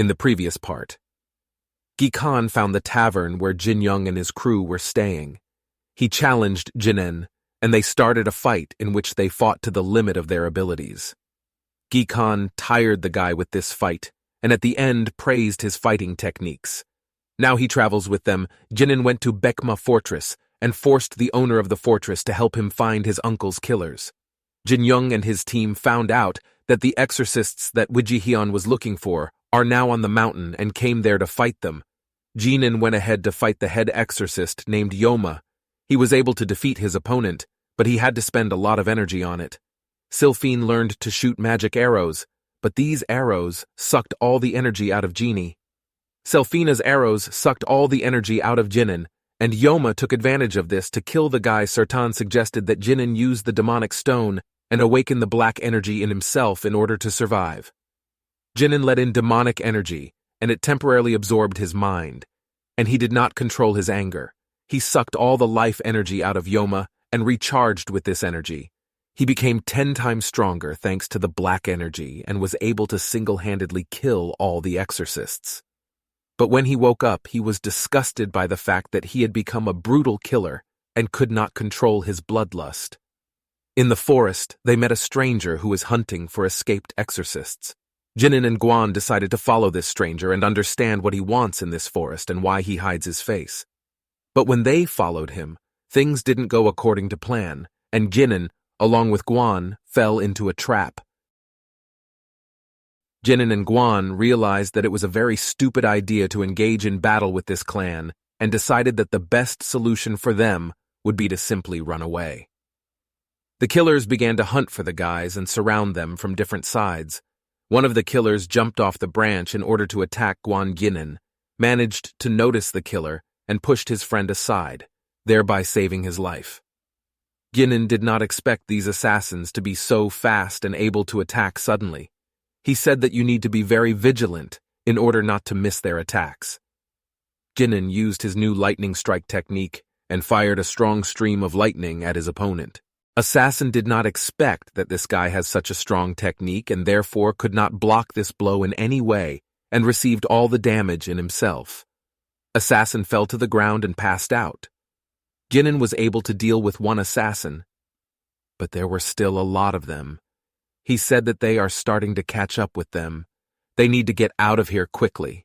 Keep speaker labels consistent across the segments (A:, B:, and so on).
A: In the previous part, Khan found the tavern where Jin Young and his crew were staying. He challenged Jinin, and they started a fight in which they fought to the limit of their abilities. Khan tired the guy with this fight, and at the end praised his fighting techniques. Now he travels with them. Jinin went to Baekma Fortress and forced the owner of the fortress to help him find his uncle's killers. Jin Young and his team found out that the exorcists that Wijihyun was looking for are now on the mountain and came there to fight them. Jinin went ahead to fight the head exorcist named Yoma. He was able to defeat his opponent, but he had to spend a lot of energy on it. Sylphine learned to shoot magic arrows, but these arrows sucked all the energy out of Genie. Selfina's arrows sucked all the energy out of Jinin, and Yoma took advantage of this to kill the guy. Sertan suggested that Jinin use the demonic stone and awaken the black energy in himself in order to survive. Jinin let in demonic energy, and it temporarily absorbed his mind, and he did not control his anger. He sucked all the life energy out of Yoma and recharged with this energy. He became 10 times stronger thanks to the black energy and was able to single-handedly kill all the exorcists. But when he woke up, he was disgusted by the fact that he had become a brutal killer and could not control his bloodlust. In the forest, they met a stranger who was hunting for escaped exorcists. Jinin and Guan decided to follow this stranger and understand what he wants in this forest and why he hides his face. But when they followed him, things didn't go according to plan, and Jinin, along with Guan, fell into a trap. Jinin and Guan realized that it was a very stupid idea to engage in battle with this clan and decided that the best solution for them would be to simply run away. The killers began to hunt for the guys and surround them from different sides. One of the killers jumped off the branch in order to attack Guan Jinin, managed to notice the killer, and pushed his friend aside, thereby saving his life. Jinin did not expect these assassins to be so fast and able to attack suddenly. He said that you need to be very vigilant in order not to miss their attacks. Jinin used his new lightning strike technique and fired a strong stream of lightning at his opponent. Assassin did not expect that this guy has such a strong technique and therefore could not block this blow in any way and received all the damage in himself. Assassin fell to the ground and passed out. Jinin was able to deal with one assassin, but there were still a lot of them. He said that they are starting to catch up with them. They need to get out of here quickly.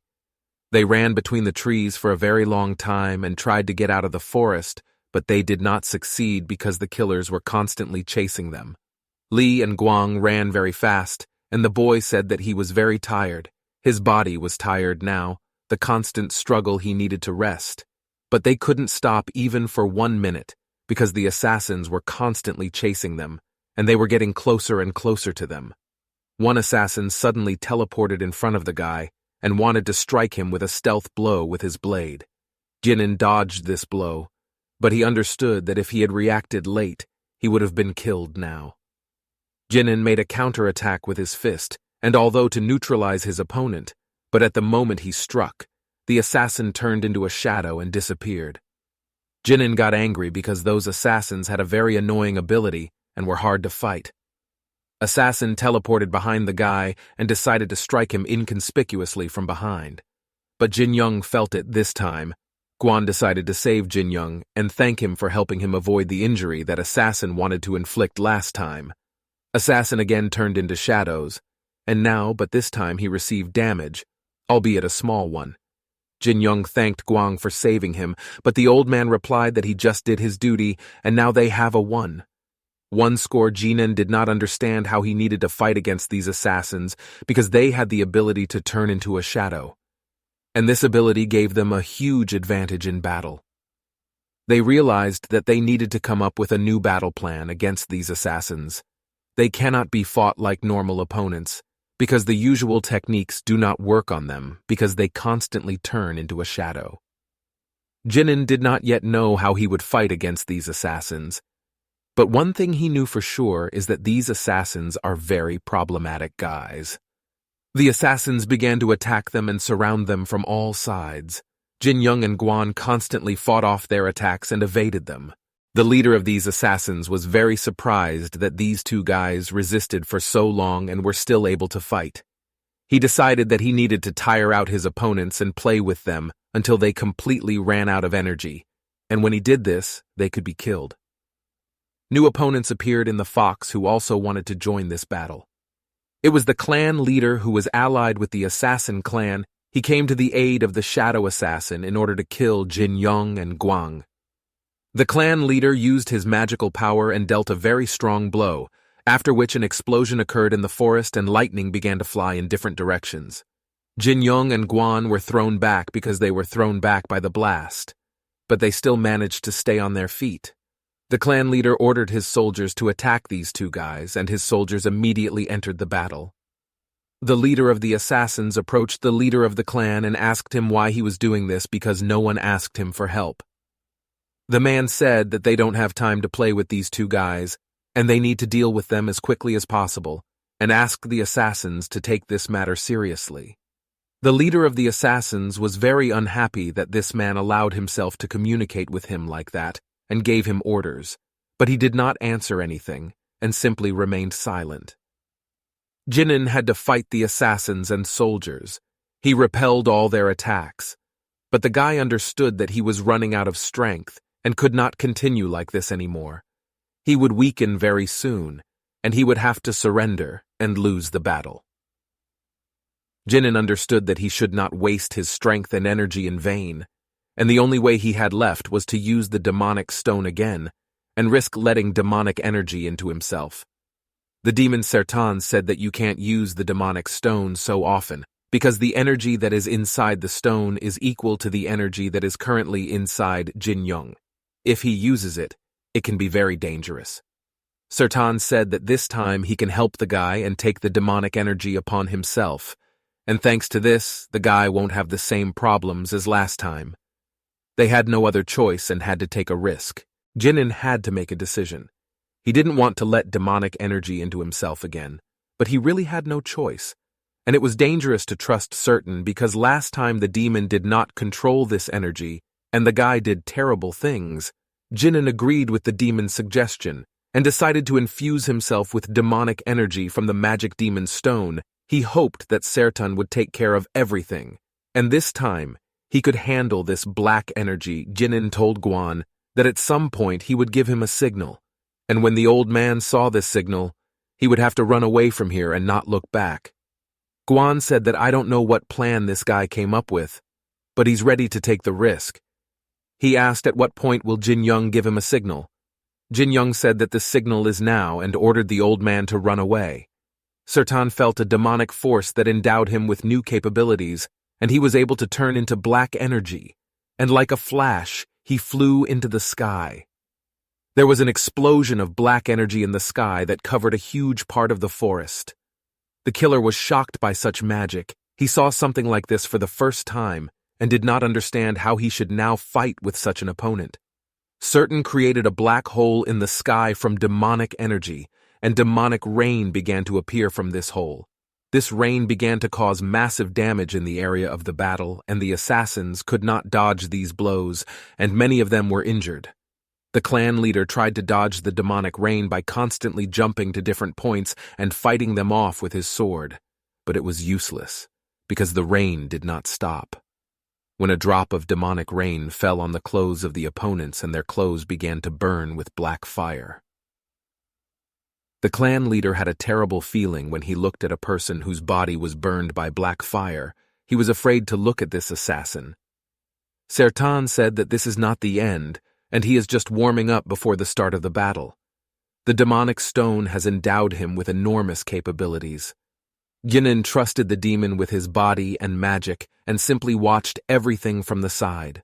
A: They ran between the trees for a very long time and tried to get out of the forest, but they did not succeed because the killers were constantly chasing them. Li and Guang ran very fast, and the boy said that he was very tired. His body was tired now, the constant struggle he needed to rest. But they couldn't stop even for 1 minute because the assassins were constantly chasing them, and they were getting closer and closer to them. One assassin suddenly teleported in front of the guy and wanted to strike him with a stealth blow with his blade. Jinin dodged this blow, but he understood that if he had reacted late, he would have been killed now. Jinin made a counterattack with his fist, and although to neutralize his opponent, but at the moment he struck, the assassin turned into a shadow and disappeared. Jinin got angry because those assassins had a very annoying ability and were hard to fight. Assassin teleported behind the guy and decided to strike him inconspicuously from behind. But Jin Young felt it this time. Guan decided to save Jin Young and thank him for helping him avoid the injury that Assassin wanted to inflict last time. Assassin again turned into shadows, and now, but this time he received damage, albeit a small one. Jin Young thanked Guang for saving him, but the old man replied that he just did his duty, and now they have a 1. One score. Jinin did not understand how he needed to fight against these assassins because they had the ability to turn into a shadow, and this ability gave them a huge advantage in battle. They realized that they needed to come up with a new battle plan against these assassins. They cannot be fought like normal opponents, because the usual techniques do not work on them because they constantly turn into a shadow. Jinin did not yet know how he would fight against these assassins, but one thing he knew for sure is that these assassins are very problematic guys. The assassins began to attack them and surround them from all sides. Jin Young and Guan constantly fought off their attacks and evaded them. The leader of these assassins was very surprised that these two guys resisted for so long and were still able to fight. He decided that he needed to tire out his opponents and play with them until they completely ran out of energy, and when he did this, they could be killed. New opponents appeared in the Fox who also wanted to join this battle. It was the clan leader who was allied with the assassin clan. He came to the aid of the shadow assassin in order to kill Jin Young and Guang. The clan leader used his magical power and dealt a very strong blow, after which an explosion occurred in the forest and lightning began to fly in different directions. Jin Young and Guan were thrown back because they were thrown back by the blast, but they still managed to stay on their feet. The clan leader ordered his soldiers to attack these two guys, and his soldiers immediately entered the battle. The leader of the assassins approached the leader of the clan and asked him why he was doing this because no one asked him for help. The man said that they don't have time to play with these two guys, and they need to deal with them as quickly as possible, and asked the assassins to take this matter seriously. The leader of the assassins was very unhappy that this man allowed himself to communicate with him like that, and gave him orders, but he did not answer anything, and simply remained silent. Jinan had to fight the assassins and soldiers. He repelled all their attacks, but the guy understood that he was running out of strength and could not continue like this anymore. He would weaken very soon, and he would have to surrender and lose the battle. Jinan understood that he should not waste his strength and energy in vain, and the only way he had left was to use the demonic stone again and risk letting demonic energy into himself. The demon Sertan said that you can't use the demonic stone so often because the energy that is inside the stone is equal to the energy that is currently inside Jin Young. If he uses it, it can be very dangerous. Sertan said that this time he can help the guy and take the demonic energy upon himself, and thanks to this, the guy won't have the same problems as last time. They had no other choice and had to take a risk. Jinan had to make a decision. He didn't want to let demonic energy into himself again, but he really had no choice. And it was dangerous to trust certain because last time the demon did not control this energy, and the guy did terrible things. Jinan agreed with the demon's suggestion and decided to infuse himself with demonic energy from the magic demon stone. He hoped that Sertan would take care of everything, and this time, he could handle this black energy. Jinan told Guan that at some point he would give him a signal, and when the old man saw this signal, he would have to run away from here and not look back. Guan said that I don't know what plan this guy came up with, but he's ready to take the risk. He asked at what point will Jin Young give him a signal. Jin Young said that the signal is now and ordered the old man to run away. Sertan felt a demonic force that endowed him with new capabilities, and he was able to turn into black energy, and like a flash, he flew into the sky. There was an explosion of black energy in the sky that covered a huge part of the forest. The killer was shocked by such magic. He saw something like this for the first time and did not understand how he should now fight with such an opponent. Certain created a black hole in the sky from demonic energy, and demonic rain began to appear from this hole. This rain began to cause massive damage in the area of the battle, and the assassins could not dodge these blows, and many of them were injured. The clan leader tried to dodge the demonic rain by constantly jumping to different points and fighting them off with his sword, but it was useless, because the rain did not stop. When a drop of demonic rain fell on the clothes of the opponents and their clothes began to burn with black fire. The clan leader had a terrible feeling when he looked at a person whose body was burned by black fire. He was afraid to look at this assassin. Sertan said that this is not the end, and he is just warming up before the start of the battle. The demonic stone has endowed him with enormous capabilities. Jinan trusted the demon with his body and magic and simply watched everything from the side.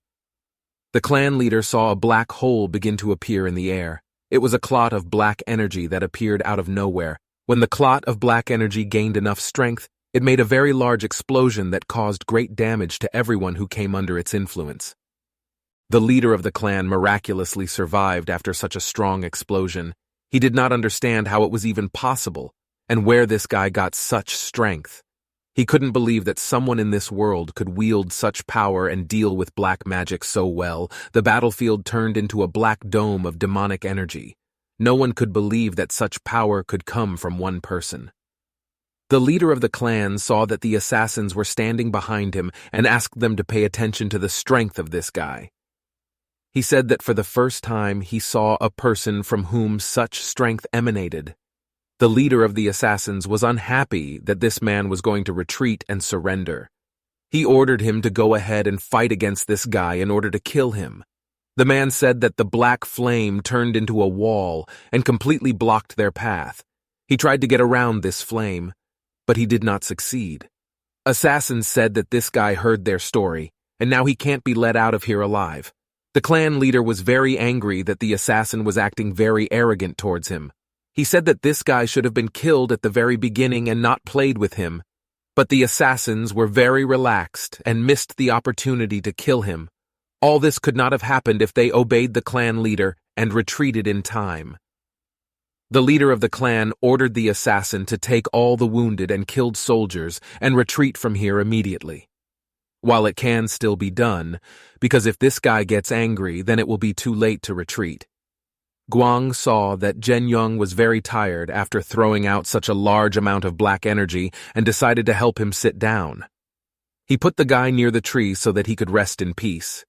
A: The clan leader saw a black hole begin to appear in the air. It was a clot of black energy that appeared out of nowhere. When the clot of black energy gained enough strength, it made a very large explosion that caused great damage to everyone who came under its influence. The leader of the clan miraculously survived after such a strong explosion. He did not understand how it was even possible, and where this guy got such strength. He couldn't believe that someone in this world could wield such power and deal with black magic so well. The battlefield turned into a black dome of demonic energy. No one could believe that such power could come from one person. The leader of the clan saw that the assassins were standing behind him and asked them to pay attention to the strength of this guy. He said that for the first time he saw a person from whom such strength emanated. The leader of the assassins was unhappy that this man was going to retreat and surrender. He ordered him to go ahead and fight against this guy in order to kill him. The man said that the black flame turned into a wall and completely blocked their path. He tried to get around this flame, but he did not succeed. Assassins said that this guy heard their story, and now he can't be let out of here alive. The clan leader was very angry that the assassin was acting very arrogant towards him. He said that this guy should have been killed at the very beginning and not played with him, but the assassins were very relaxed and missed the opportunity to kill him. All this could not have happened if they obeyed the clan leader and retreated in time. The leader of the clan ordered the assassin to take all the wounded and killed soldiers and retreat from here immediately. While it can still be done, because if this guy gets angry, then it will be too late to retreat. Guang saw that Zhen Yong was very tired after throwing out such a large amount of black energy and decided to help him sit down. He put the guy near the tree so that he could rest in peace.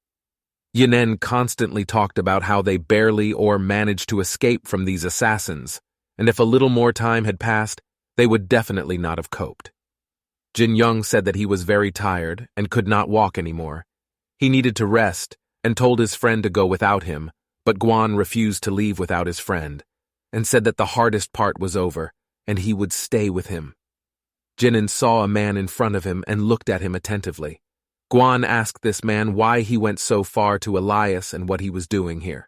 A: Yinnen constantly talked about how they barely or managed to escape from these assassins, and if a little more time had passed, they would definitely not have coped. Jin Young said that he was very tired and could not walk anymore. He needed to rest and told his friend to go without him, but Guan refused to leave without his friend and said that the hardest part was over and he would stay with him. Jinnen saw a man in front of him and looked at him attentively. Guan asked this man why he went so far to Elias and what he was doing here.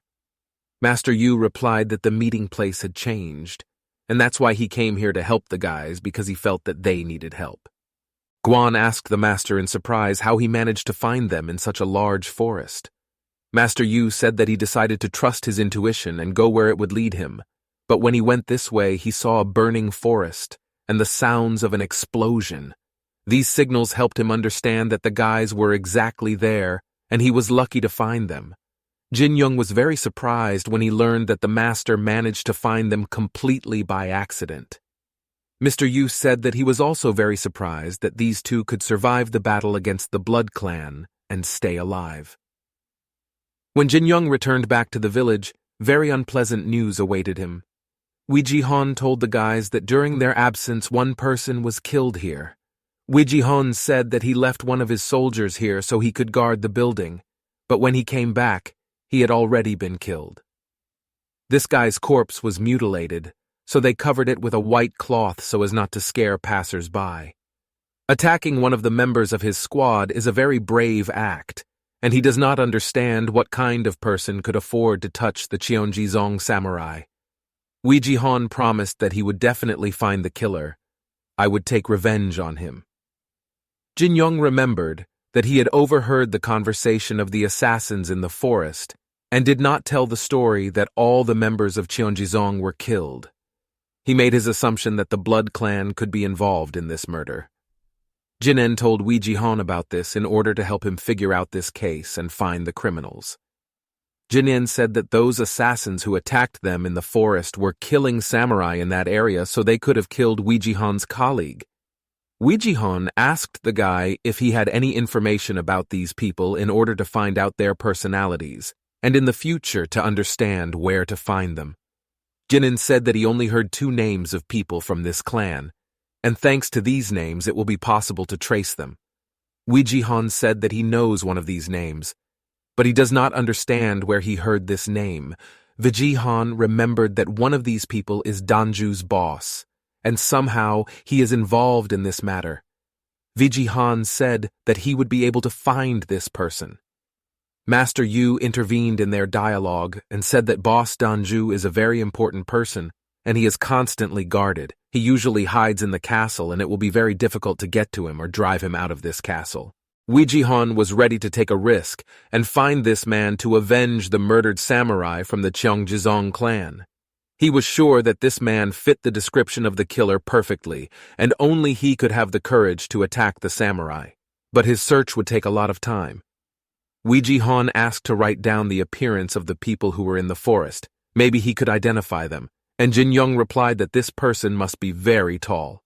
A: Master Yu replied that the meeting place had changed, and that's why he came here to help the guys because he felt that they needed help. Guan asked the master in surprise how he managed to find them in such a large forest. Master Yu said that he decided to trust his intuition and go where it would lead him, but when he went this way he saw a burning forest and the sounds of an explosion. These signals helped him understand that the guys were exactly there, and he was lucky to find them. Jin Young was very surprised when he learned that the master managed to find them completely by accident. Mr. Yu said that he was also very surprised that these two could survive the battle against the Blood Clan and stay alive. When Jin Young returned back to the village, very unpleasant news awaited him. Wei Jihon told the guys that during their absence one person was killed here. Wei Jihon said that he left one of his soldiers here so he could guard the building, but when he came back, he had already been killed. This guy's corpse was mutilated, so they covered it with a white cloth so as not to scare passers-by. Attacking one of the members of his squad is a very brave act, and he does not understand what kind of person could afford to touch the Cheonjizong samurai. Wei Jihon promised that he would definitely find the killer. I would take revenge on him. Jin Young remembered that he had overheard the conversation of the assassins in the forest and did not tell the story that all the members of Cheonjizong were killed. He made his assumption that the Blood Clan could be involved in this murder. Jinnen told Wei Jihon about this in order to help him figure out this case and find the criminals. Jinnen said that those assassins who attacked them in the forest were killing samurai in that area so they could have killed Wei Jihon's colleague. Wei Jihon asked the guy if he had any information about these people in order to find out their personalities, and in the future to understand where to find them. Jinnen said that he only heard 2 names of people from this clan, and thanks to these names it will be possible to trace them. Wei Jihon said that he knows one of these names, but he does not understand where he heard this name. Wei Jihon remembered that one of these people is Danju's boss, and somehow he is involved in this matter. Wei Jihon said that he would be able to find this person. Master Yu intervened in their dialogue and said that Boss Danju is a very important person, and he is constantly guarded. He usually hides in the castle, and it will be very difficult to get to him or drive him out of this castle. Wei Jihon was ready to take a risk and find this man to avenge the murdered samurai from the Cheongjizong clan. He was sure that this man fit the description of the killer perfectly, and only he could have the courage to attack the samurai. But his search would take a lot of time. Wei Jihon asked to write down the appearance of the people who were in the forest. Maybe he could identify them, and Jin Young replied that this person must be very tall.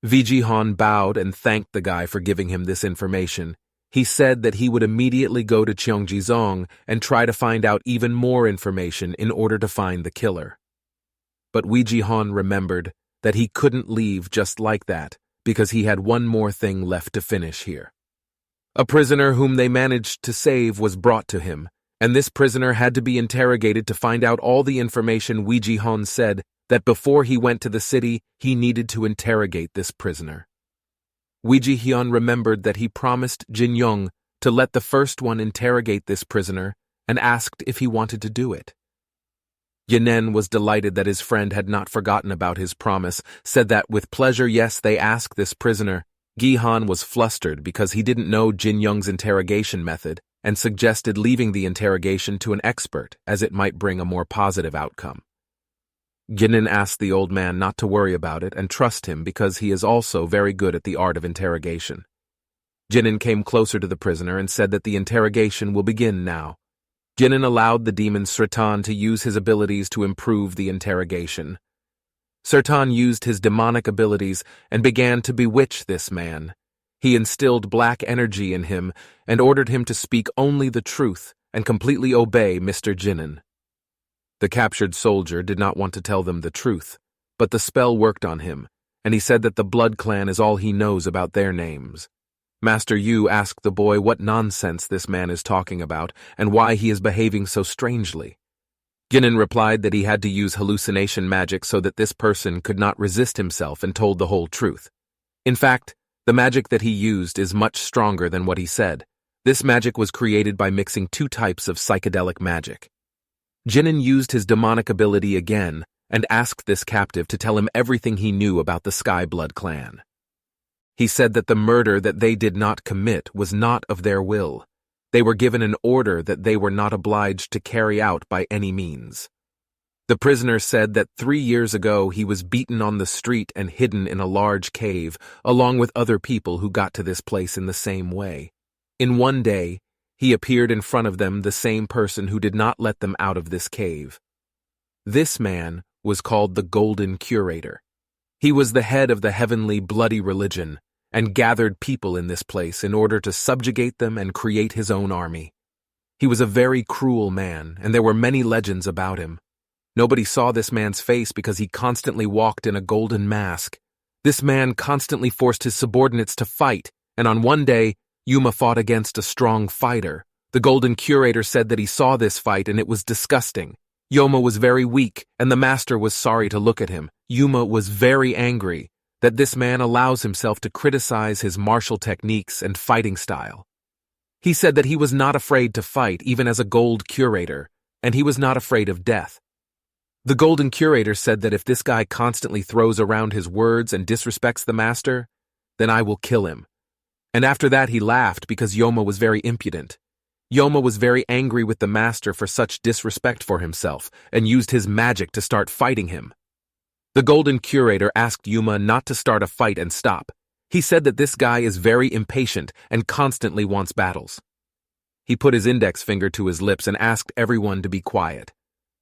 A: Ji-han bowed and thanked the guy for giving him this information. He said that he would immediately go to Cheongjizong and try to find out even more information in order to find the killer. But Ji-han remembered that he couldn't leave just like that because he had one more thing left to finish here. A prisoner whom they managed to save was brought to him, and this prisoner had to be interrogated to find out all the information Ji-han said that before he went to the city, he needed to interrogate this prisoner. Ji-han remembered that he promised Jin Young to let the first one interrogate this prisoner and asked if he wanted to do it. Yanen was delighted that his friend had not forgotten about his promise, said that with pleasure, yes, they asked this prisoner. Gi-han was flustered because he didn't know Jin Young's interrogation method and suggested leaving the interrogation to an expert as it might bring a more positive outcome. Yanen asked the old man not to worry about it and trust him because he is also very good at the art of interrogation. Jinnen came closer to the prisoner and said that the interrogation will begin now. Jinnen allowed the demon Sratan to use his abilities to improve the interrogation. Sratan used his demonic abilities and began to bewitch this man. He instilled black energy in him and ordered him to speak only the truth and completely obey Mr. Jinnen. The captured soldier did not want to tell them the truth, but the spell worked on him, and he said that the Blood Clan is all he knows about their names. Master Yu asked the boy what nonsense this man is talking about and why he is behaving so strangely. Jinnen replied that he had to use hallucination magic so that this person could not resist himself and told the whole truth. In fact, the magic that he used is much stronger than what he said. This magic was created by mixing two types of psychedelic magic. Jinnen used his demonic ability again and asked this captive to tell him everything he knew about the Sky Blood Clan. He said that the murder that they did not commit was not of their will. They were given an order that they were not obliged to carry out by any means. The prisoner said that 3 years ago he was beaten on the street and hidden in a large cave, along with other people who got to this place in the same way. In one day, he appeared in front of them, the same person who did not let them out of this cave. This man was called the Golden Curator. He was the head of the heavenly bloody religion, and gathered people in this place in order to subjugate them and create his own army. He was a very cruel man, and there were many legends about him. Nobody saw this man's face because he constantly walked in a golden mask. This man constantly forced his subordinates to fight, and on one day, Yuma fought against a strong fighter. The Golden Curator said that he saw this fight and it was disgusting. Yuma was very weak, and the master was sorry to look at him. Yuma was very angry that this man allows himself to criticize his martial techniques and fighting style. He said that he was not afraid to fight even as a Gold Curator, and he was not afraid of death. The Golden Curator said that if this guy constantly throws around his words and disrespects the master, then I will kill him. And after that he laughed because Yoma was very impudent. Yoma was very angry with the master for such disrespect for himself and used his magic to start fighting him. The Golden Curator asked Yuma not to start a fight and stop. He said that this guy is very impatient and constantly wants battles. He put his index finger to his lips and asked everyone to be quiet.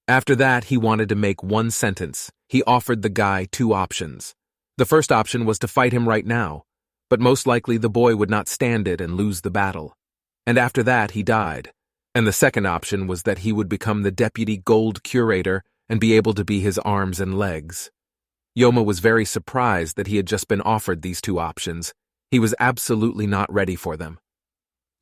A: After that, he wanted to make one sentence. He offered the guy 2 options. The first option was to fight him right now, but most likely the boy would not stand it and lose the battle. And after that, he died. And the second option was that he would become the Deputy Gold Curator and be able to be his arms and legs. Yoma was very surprised that he had just been offered these 2 options. He was absolutely not ready for them.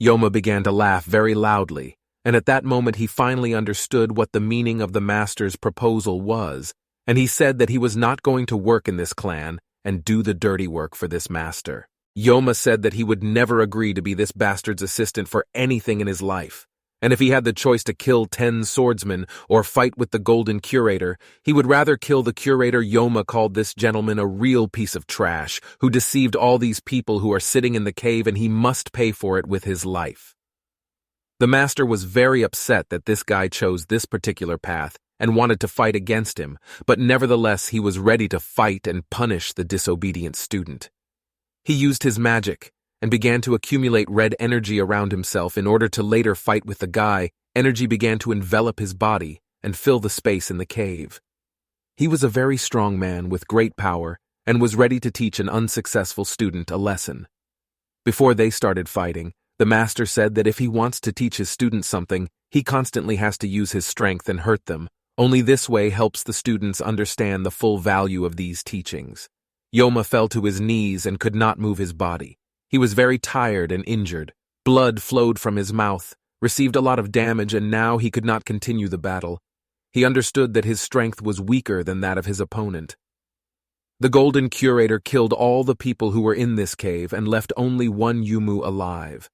A: Yoma began to laugh very loudly, and at that moment he finally understood what the meaning of the master's proposal was, and he said that he was not going to work in this clan and do the dirty work for this master. Yoma said that he would never agree to be this bastard's assistant for anything in his life. And if he had the choice to kill 10 swordsmen or fight with the Golden Curator, he would rather kill the curator. Yoma called this gentleman a real piece of trash who deceived all these people who are sitting in the cave, and he must pay for it with his life. The master was very upset that this guy chose this particular path and wanted to fight against him, but nevertheless he was ready to fight and punish the disobedient student. He used his magic and began to accumulate red energy around himself in order to later fight with the guy. Energy began to envelop his body and fill the space in the cave. He was a very strong man with great power, and was ready to teach an unsuccessful student a lesson. Before they started fighting, the master said that if he wants to teach his students something, he constantly has to use his strength and hurt them. Only this way helps the students understand the full value of these teachings. Yoma fell to his knees and could not move his body. He was very tired and injured. Blood flowed from his mouth, received a lot of damage, and now he could not continue the battle. He understood that his strength was weaker than that of his opponent. The Golden Curator killed all the people who were in this cave and left only one Yumu alive.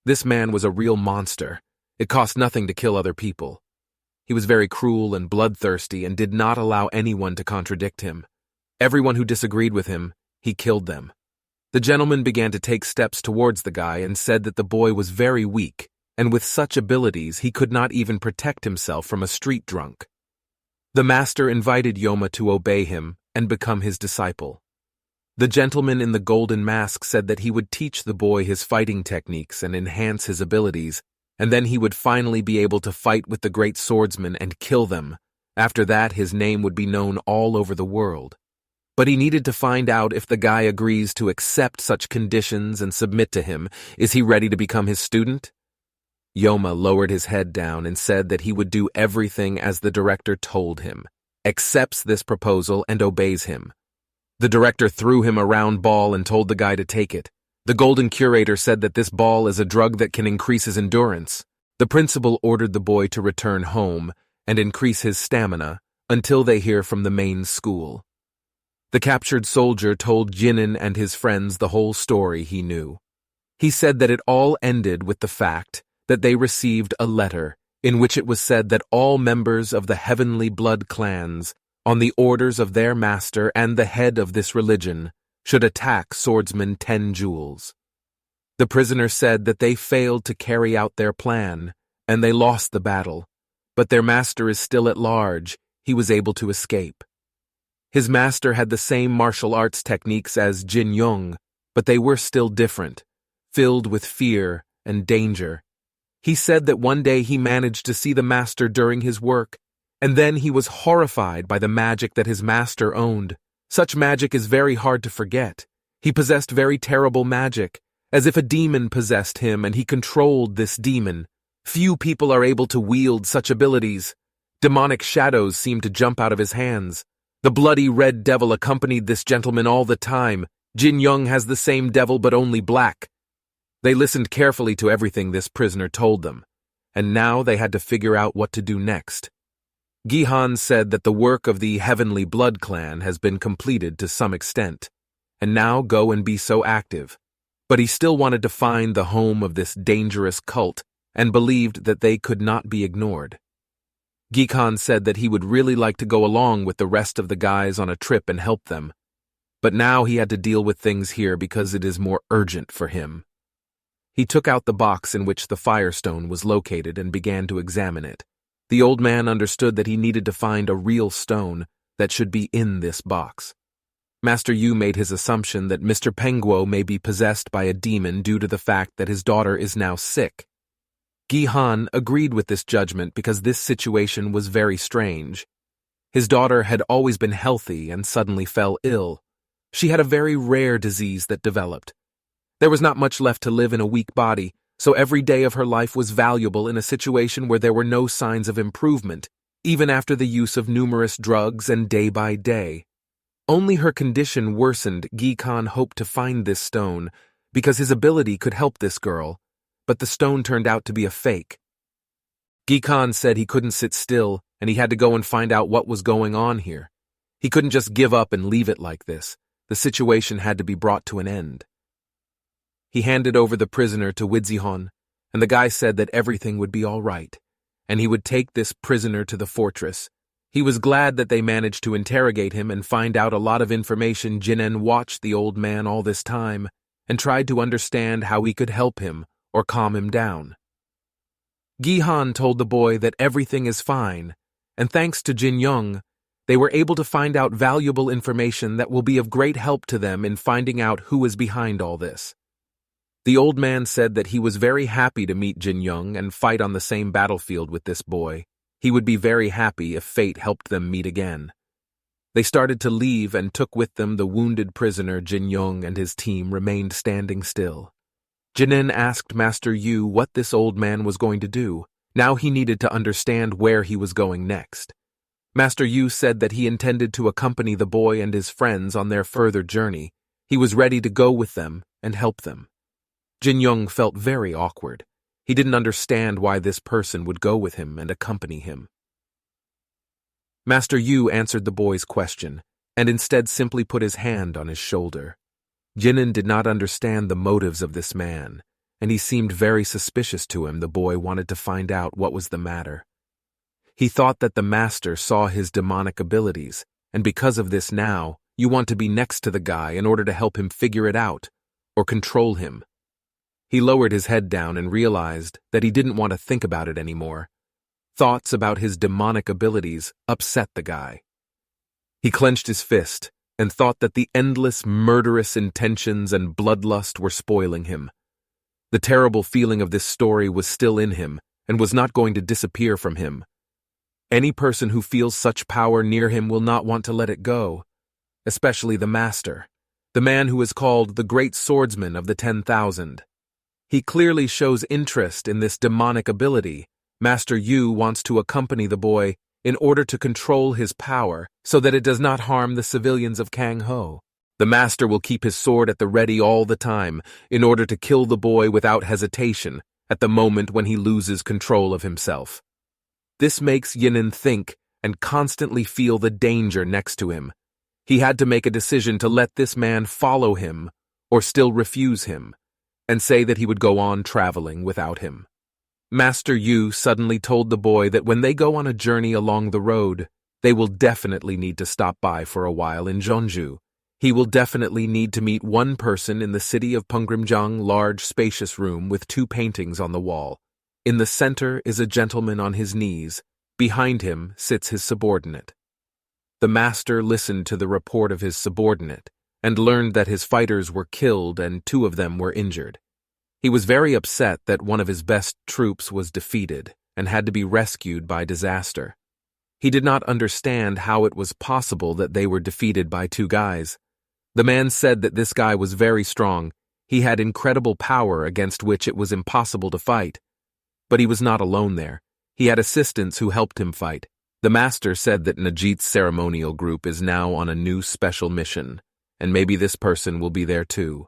A: This man was a real monster. It cost nothing to kill other people. He was very cruel and bloodthirsty and did not allow anyone to contradict him. Everyone who disagreed with him, he killed them. The gentleman began to take steps towards the guy and said that the boy was very weak, and with such abilities he could not even protect himself from a street drunk. The master invited Yoma to obey him and become his disciple. The gentleman in the golden mask said that he would teach the boy his fighting techniques and enhance his abilities, and then he would finally be able to fight with the great swordsmen and kill them. After that, his name would be known all over the world. But he needed to find out if the guy agrees to accept such conditions and submit to him. Is he ready to become his student? Yoma lowered his head down and said that he would do everything as the director told him, accepts this proposal and obeys him. The director threw him a round ball and told the guy to take it. The Golden Curator said that this ball is a drug that can increase his endurance. The principal ordered the boy to return home and increase his stamina until they hear from the main school. The captured soldier told Jinan and his friends the whole story he knew. He said that it all ended with the fact that they received a letter in which it was said that all members of the heavenly blood clans, on the orders of their master and the head of this religion, should attack swordsman 10 Jewels. The prisoner said that they failed to carry out their plan, and they lost the battle, but their master is still at large. He was able to escape. His master had the same martial arts techniques as Jin Young, but they were still different, filled with fear and danger. He said that one day he managed to see the master during his work, and then he was horrified by the magic that his master owned. Such magic is very hard to forget. He possessed very terrible magic, as if a demon possessed him and he controlled this demon. Few people are able to wield such abilities. Demonic shadows seemed to jump out of his hands. The bloody red devil accompanied this gentleman all the time. Jin Young has the same devil but only black. They listened carefully to everything this prisoner told them, and now they had to figure out what to do next. Gihan said that the work of the Heavenly Blood Clan has been completed to some extent, and now go and be so active. But he still wanted to find the home of this dangerous cult and believed that they could not be ignored. Gikan said that he would really like to go along with the rest of the guys on a trip and help them, but now he had to deal with things here because it is more urgent for him. He took out the box in which the firestone was located and began to examine it. The old man understood that he needed to find a real stone that should be in this box. Master Yu made his assumption that Mr. Penguo may be possessed by a demon due to the fact that his daughter is now sick. Gihan agreed with this judgment because this situation was very strange. His daughter had always been healthy and suddenly fell ill. She had a very rare disease that developed. There was not much left to live in a weak body, so every day of her life was valuable in a situation where there were no signs of improvement, even after the use of numerous drugs and day by day. Only her condition worsened. Gikan hoped to find this stone because his ability could help this girl, but the stone turned out to be a fake. Gikan said he couldn't sit still and he had to go and find out what was going on here. He couldn't just give up and leave it like this. The situation had to be brought to an end. He handed over the prisoner to Widzihon, and the guy said that everything would be all right, and he would take this prisoner to the fortress. He was glad that they managed to interrogate him and find out a lot of information. Jinan watched the old man all this time and tried to understand how he could help him or calm him down. Gihan told the boy that everything is fine, and thanks to Jin Young, they were able to find out valuable information that will be of great help to them in finding out who is behind all this. The old man said that he was very happy to meet Jin Young and fight on the same battlefield with this boy. He would be very happy if fate helped them meet again. They started to leave and took with them the wounded prisoner Jin Yong, and his team remained standing still. Jinin asked Master Yu what this old man was going to do. Now he needed to understand where he was going next. Master Yu said that he intended to accompany the boy and his friends on their further journey. He was ready to go with them and help them. Jin Yong felt very awkward. He didn't understand why this person would go with him and accompany him. Master Yu answered the boy's question, and instead simply put his hand on his shoulder. Jinin did not understand the motives of this man, and he seemed very suspicious to him. The boy wanted to find out what was the matter. He thought that the master saw his demonic abilities, and because of this now, you want to be next to the guy in order to help him figure it out, or control him. He lowered his head down and realized that he didn't want to think about it anymore. Thoughts about his demonic abilities upset the guy. He clenched his fist and thought that the endless murderous intentions and bloodlust were spoiling him. The terrible feeling of this story was still in him and was not going to disappear from him. Any person who feels such power near him will not want to let it go, especially the master, the man who is called the Great Swordsman of the 10,000. He clearly shows interest in this demonic ability. Master Yu wants to accompany the boy in order to control his power so that it does not harm the civilians of Kangho. The master will keep his sword at the ready all the time in order to kill the boy without hesitation at the moment when he loses control of himself. This makes Yinin think and constantly feel the danger next to him. He had to make a decision to let this man follow him or still refuse him and say that he would go on traveling without him. Master Yu suddenly told the boy that when they go on a journey along the road, they will definitely need to stop by for a while in Jeonju. He will definitely need to meet one person in the city of Pengrimjang, large spacious room with 2 paintings on the wall. In the center is a gentleman on his knees. Behind him sits his subordinate. The master listened to the report of his subordinate and learned that his fighters were killed and 2 of them were injured. He was very upset that one of his best troops was defeated and had to be rescued by disaster. He did not understand how it was possible that they were defeated by 2 guys. The man said that this guy was very strong. He had incredible power against which it was impossible to fight. But he was not alone there. He had assistants who helped him fight. The master said that Najit's ceremonial group is now on a new special mission, and maybe this person will be there too.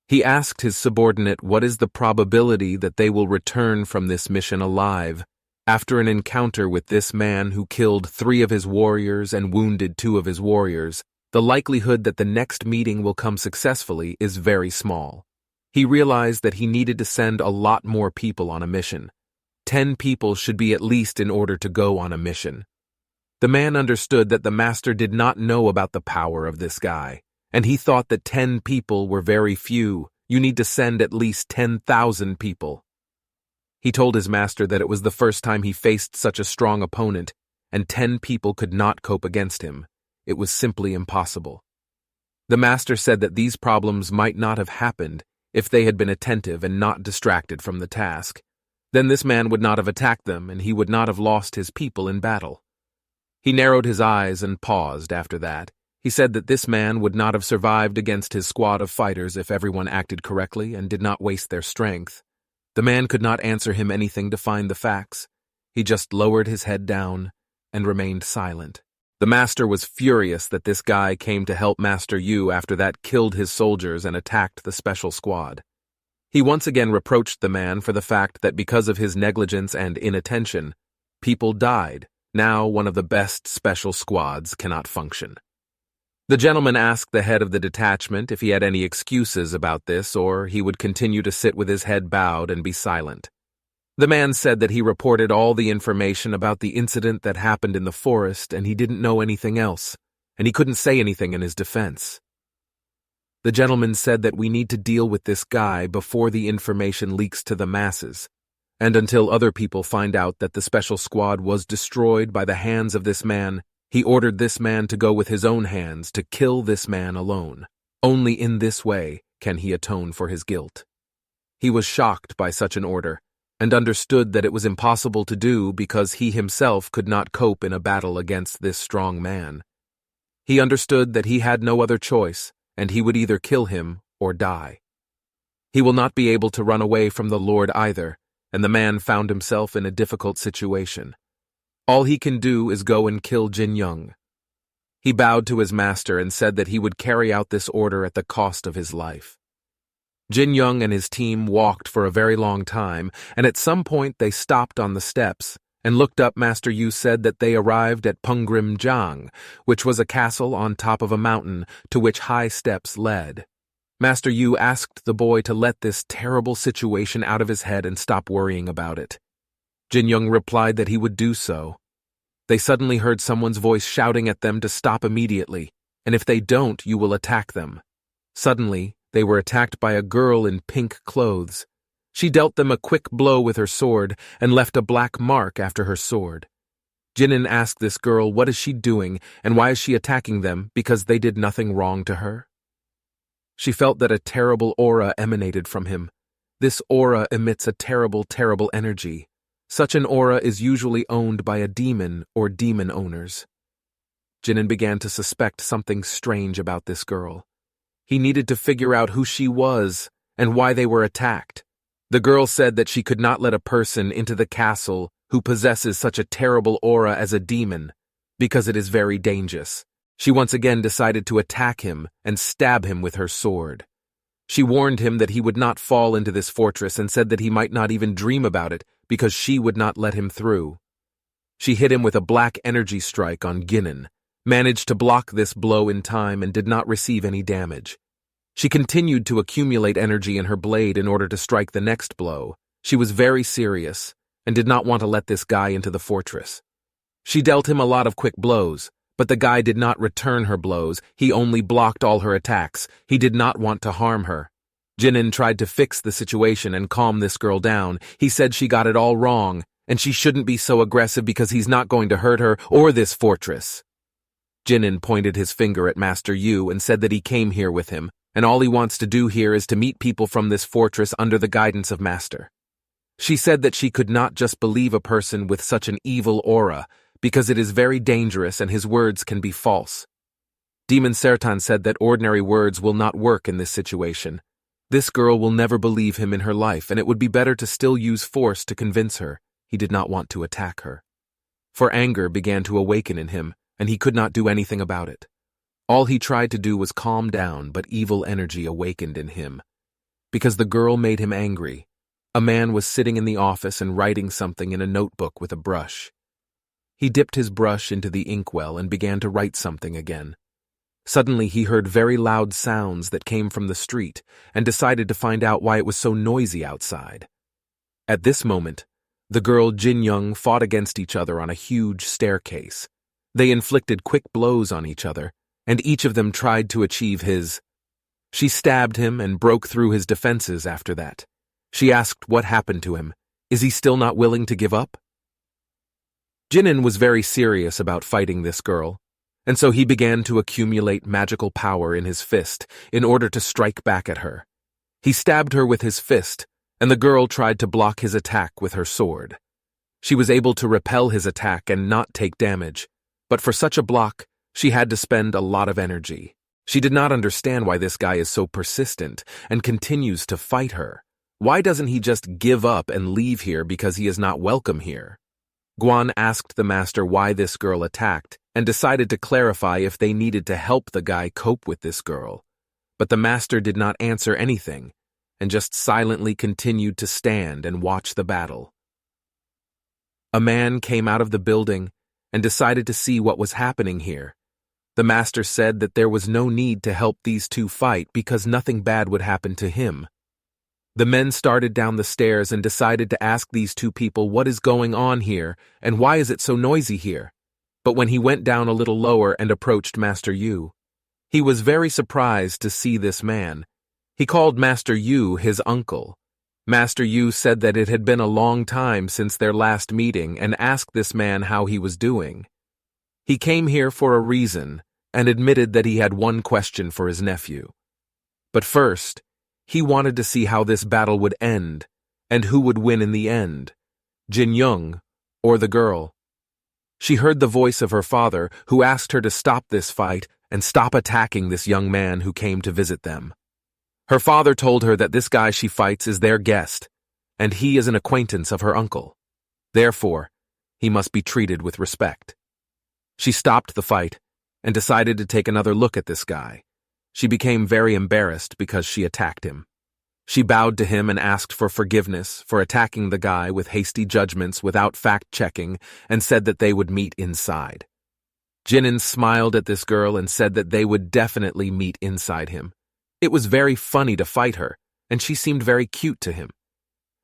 A: He asked his subordinate what is the probability that they will return from this mission alive after an encounter with this man who killed 3 of his warriors and wounded 2 of his warriors. The likelihood that the next meeting will come successfully is very small. He realized that he needed to send a lot more people on a mission. 10 people should be at least in order to go on a mission. The man understood that the master did not know about the power of this guy, and he thought that 10 people were very few. You need to send at least 10,000 people. He told his master that it was the first time he faced such a strong opponent, and 10 people could not cope against him. It was simply impossible. The master said that these problems might not have happened if they had been attentive and not distracted from the task. Then this man would not have attacked them, and he would not have lost his people in battle. He narrowed his eyes and paused after that. He said that this man would not have survived against his squad of fighters if everyone acted correctly and did not waste their strength. The man could not answer him anything to find the facts. He just lowered his head down and remained silent. The master was furious that this guy came to help Master Yu after that killed his soldiers and attacked the special squad. He once again reproached the man for the fact that because of his negligence and inattention, people died. Now one of the best special squads cannot function. The gentleman asked the head of the detachment if he had any excuses about this, or he would continue to sit with his head bowed and be silent. The man said that he reported all the information about the incident that happened in the forest and he didn't know anything else, and he couldn't say anything in his defense. The gentleman said that we need to deal with this guy before the information leaks to the masses, and until other people find out that the special squad was destroyed by the hands of this man, he ordered this man to go with his own hands to kill this man alone. Only in this way can he atone for his guilt. He was shocked by such an order, and understood that it was impossible to do because he himself could not cope in a battle against this strong man. He understood that he had no other choice, and he would either kill him or die. He will not be able to run away from the Lord either, and the man found himself in a difficult situation. All he can do is go and kill Jin Young. He bowed to his master and said that he would carry out this order at the cost of his life. Jin Young and his team walked for a very long time, and at some point they stopped on the steps and looked up. Master Yu said that they arrived at Pungrim Jiang, which was a castle on top of a mountain to which high steps led. Master Yu asked the boy to let this terrible situation out of his head and stop worrying about it. Jin Young replied that he would do so. They suddenly heard someone's voice shouting at them to stop immediately, and if they don't, you will attack them. Suddenly, they were attacked by a girl in pink clothes. She dealt them a quick blow with her sword and left a black mark after her sword. Jinan asked this girl what is she doing and why is she attacking them because they did nothing wrong to her. She felt that a terrible aura emanated from him. This aura emits a terrible, terrible energy. Such an aura is usually owned by a demon or demon owners. Jinan began to suspect something strange about this girl. He needed to figure out who she was and why they were attacked. The girl said that she could not let a person into the castle who possesses such a terrible aura as a demon, because it is very dangerous. She once again decided to attack him and stab him with her sword. She warned him that he would not fall into this fortress and said that he might not even dream about it because she would not let him through. She hit him with a black energy strike on Ginnan, managed to block this blow in time and did not receive any damage. She continued to accumulate energy in her blade in order to strike the next blow. She was very serious and did not want to let this guy into the fortress. She dealt him a lot of quick blows, but the guy did not return her blows. He only blocked all her attacks. He did not want to harm her. Jinan tried to fix the situation and calm this girl down. He said she got it all wrong, and she shouldn't be so aggressive because he's not going to hurt her or this fortress. Jinan pointed his finger at Master Yu and said that he came here with him, and all he wants to do here is to meet people from this fortress under the guidance of Master. She said that she could not just believe a person with such an evil aura, because it is very dangerous and his words can be false. Demon Sertan said that ordinary words will not work in this situation. This girl will never believe him in her life, and it would be better to still use force to convince her. He did not want to attack her. For anger began to awaken in him, and he could not do anything about it. All he tried to do was calm down, but evil energy awakened in him. Because the girl made him angry, a man was sitting in the office and writing something in a notebook with a brush. He dipped his brush into the inkwell and began to write something again. Suddenly he heard very loud sounds that came from the street and decided to find out why it was so noisy outside. At this moment, the girl Jin Young fought against each other on a huge staircase. They inflicted quick blows on each other, and each of them tried to achieve his. She stabbed him and broke through his defenses after that. She asked what happened to him. Is he still not willing to give up? Jinan was very serious about fighting this girl, and so he began to accumulate magical power in his fist in order to strike back at her. He stabbed her with his fist, and the girl tried to block his attack with her sword. She was able to repel his attack and not take damage, but for such a block, she had to spend a lot of energy. She did not understand why this guy is so persistent and continues to fight her. Why doesn't he just give up and leave here because he is not welcome here? Guan asked the master why this girl attacked and decided to clarify if they needed to help the guy cope with this girl. But the master did not answer anything and just silently continued to stand and watch the battle. A man came out of the building and decided to see what was happening here. The master said that there was no need to help these two fight because nothing bad would happen to him. The men started down the stairs and decided to ask these two people what is going on here and why is it so noisy here. But when he went down a little lower and approached Master Yu, he was very surprised to see this man. He called Master Yu his uncle. Master Yu said that it had been a long time since their last meeting and asked this man how he was doing. He came here for a reason and admitted that he had one question for his nephew. But first, he wanted to see how this battle would end and who would win in the end, Jin Young or the girl. She heard the voice of her father, who asked her to stop this fight and stop attacking this young man who came to visit them. Her father told her that this guy she fights is their guest, and he is an acquaintance of her uncle. Therefore, he must be treated with respect. She stopped the fight and decided to take another look at this guy. She became very embarrassed because she attacked him. She bowed to him and asked for forgiveness for attacking the guy with hasty judgments without fact-checking and said that they would meet inside. Jinan smiled at this girl and said that they would definitely meet inside him. It was very funny to fight her, and she seemed very cute to him.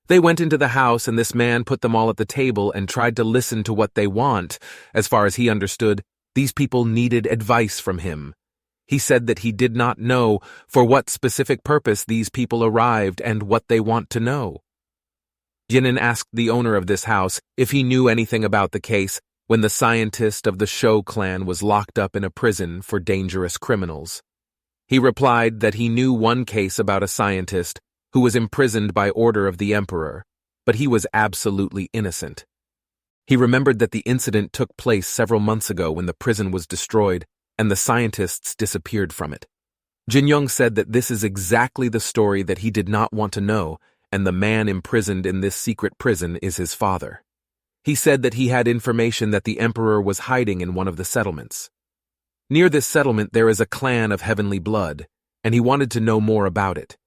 A: They went into the house and this man put them all at the table and tried to listen to what they want. As far as he understood, these people needed advice from him. He said that he did not know for what specific purpose these people arrived and what they want to know. Jinan asked the owner of this house if he knew anything about the case when the scientist of the Shou clan was locked up in a prison for dangerous criminals. He replied that he knew one case about a scientist who was imprisoned by order of the emperor, but he was absolutely innocent. He remembered that the incident took place several months ago when the prison was destroyed and the scientists disappeared from it. Jin Young said that this is exactly the story that he did not want to know, and the man imprisoned in this secret prison is his father. He said that he had information that the emperor was hiding in one of the settlements. Near this settlement there is a clan of heavenly blood, and he wanted to know more about it.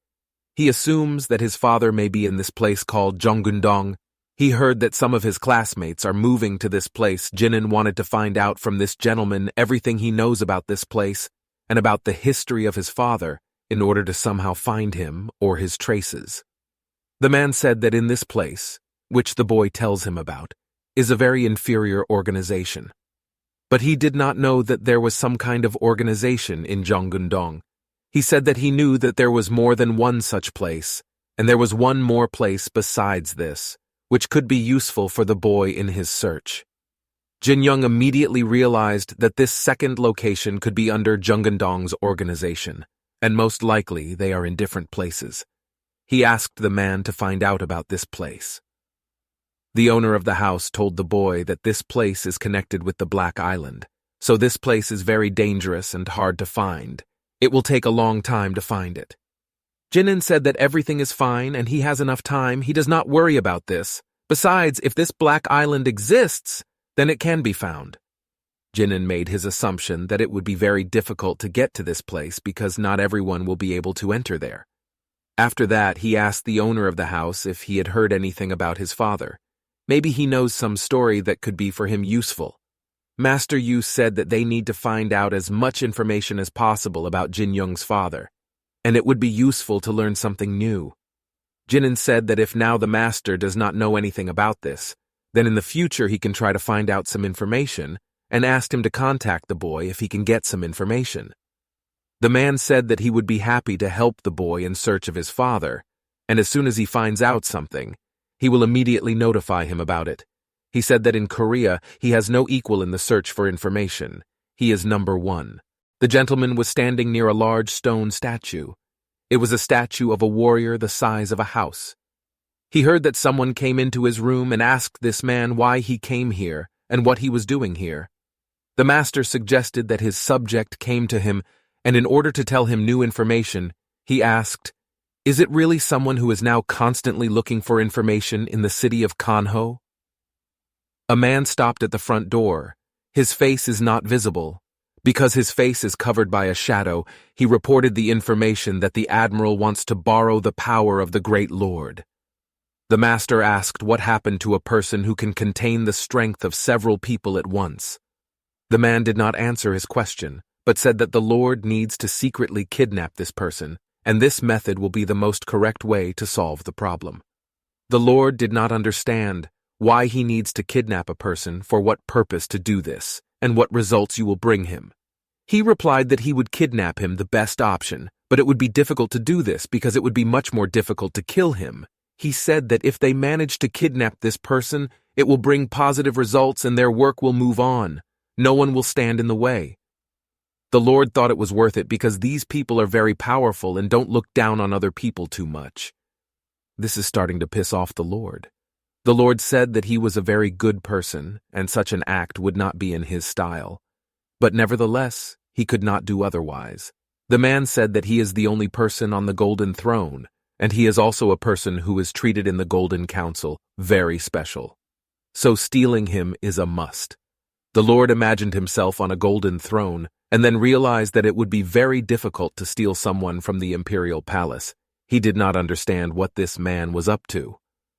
A: He assumes that his father may be in this place called Jonggundong. He heard that some of his classmates are moving to this place. Jinan wanted to find out from this gentleman everything he knows about this place and about the history of his father in order to somehow find him or his traces. The man said that in this place, which the boy tells him about, is a very inferior organization. But he did not know that there was some kind of organization in Jonggundong. He said that he knew that there was more than one such place, and there was one more place besides this, which could be useful for the boy in his search. Jin Young immediately realized that this second location could be under Jonggundong's organization, and most likely they are in different places. He asked the man to find out about this place. The owner of the house told the boy that this place is connected with the Black Island, so this place is very dangerous and hard to find. It will take a long time to find it. Jinan said that everything is fine and he has enough time. He does not worry about this. Besides, if this Black Island exists, then it can be found. Jinan made his assumption that it would be very difficult to get to this place because not everyone will be able to enter there. After that, he asked the owner of the house if he had heard anything about his father. Maybe he knows some story that could be for him useful. Master Yu said that they need to find out as much information as possible about Jin Young's father, and it would be useful to learn something new. Jinan said that if now the master does not know anything about this, then in the future he can try to find out some information, and asked him to contact the boy if he can get some information. The man said that he would be happy to help the boy in search of his father, and as soon as he finds out something, he will immediately notify him about it. He said that in Korea he has no equal in the search for information. He is number one. The gentleman was standing near a large stone statue. It was a statue of a warrior the size of a house. He heard that someone came into his room and asked this man why he came here and what he was doing here. The master suggested that his subject came to him, and in order to tell him new information, he asked, "Is it really someone who is now constantly looking for information in the city of Kanho?" A man stopped at the front door. His face is not visible. Because his face is covered by a shadow, he reported the information that the admiral wants to borrow the power of the great lord. The master asked what happened to a person who can contain the strength of several people at once. The man did not answer his question, but said that the lord needs to secretly kidnap this person, and this method will be the most correct way to solve the problem. The lord did not understand why he needs to kidnap a person, for what purpose to do this, and what results you will bring him. He replied that he would kidnap him, the best option, but it would be difficult to do this because it would be much more difficult to kill him. He said that if they manage to kidnap this person, it will bring positive results and their work will move on. No one will stand in the way. The Lord thought it was worth it because these people are very powerful and don't look down on other people too much. This is starting to piss off the Lord. The Lord said that he was a very good person and such an act would not be in his style. But nevertheless, he could not do otherwise. The man said that he is the only person on the Golden Throne, and he is also a person who is treated in the Golden Council very special. So stealing him is a must. The Lord imagined himself on a golden throne and then realized that it would be very difficult to steal someone from the imperial palace. He did not understand what this man was up to.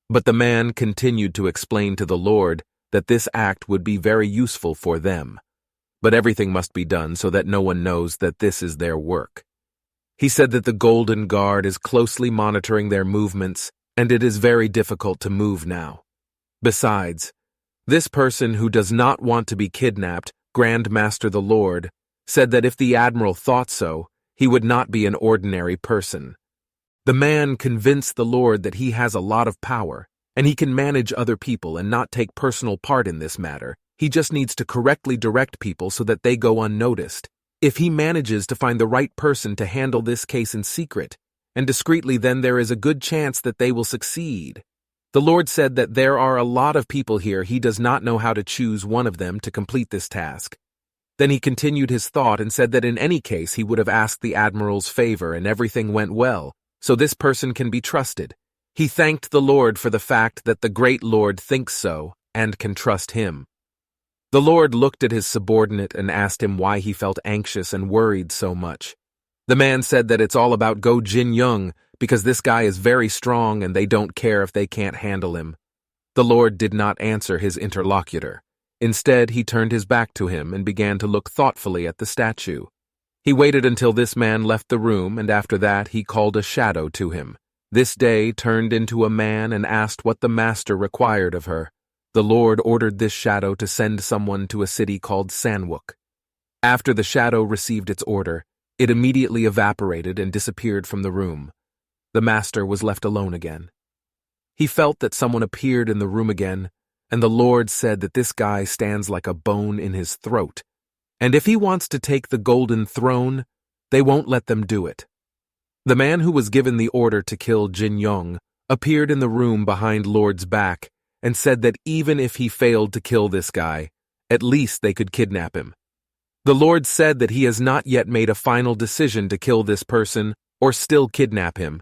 A: But the man continued to explain to the Lord that this act would be very useful for them. But everything must be done so that no one knows that this is their work. He said that the Golden Guard is closely monitoring their movements, and it is very difficult to move now. Besides, this person who does not want to be kidnapped, Grand Master the Lord, said that if the Admiral thought so, he would not be an ordinary person. The man convinced the Lord that he has a lot of power, and he can manage other people and not take personal part in this matter. He just needs to correctly direct people so that they go unnoticed. If he manages to find the right person to handle this case in secret and discreetly, then there is a good chance that they will succeed. The Lord said that there are a lot of people here. He does not know how to choose one of them to complete this task. Then he continued his thought and said that in any case he would have asked the Admiral's favor and everything went well, so this person can be trusted. He thanked the Lord for the fact that the great Lord thinks so and can trust him. The Lord looked at his subordinate and asked him why he felt anxious and worried so much. The man said that it's all about Go Jin Young, because this guy is very strong and they don't care if they can't handle him. The Lord did not answer his interlocutor. Instead, he turned his back to him and began to look thoughtfully at the statue. He waited until this man left the room, and after that he called a shadow to him. This day turned into a man and asked what the master required of her. The Lord ordered this shadow to send someone to a city called Sanwook. After the shadow received its order, it immediately evaporated and disappeared from the room. The master was left alone again. He felt that someone appeared in the room again, and the Lord said that this guy stands like a bone in his throat, and if he wants to take the Golden Throne, they won't let them do it. The man who was given the order to kill Jin Yong appeared in the room behind Lord's back and said that even if he failed to kill this guy, at least they could kidnap him. The Lord said that he has not yet made a final decision to kill this person or still kidnap him,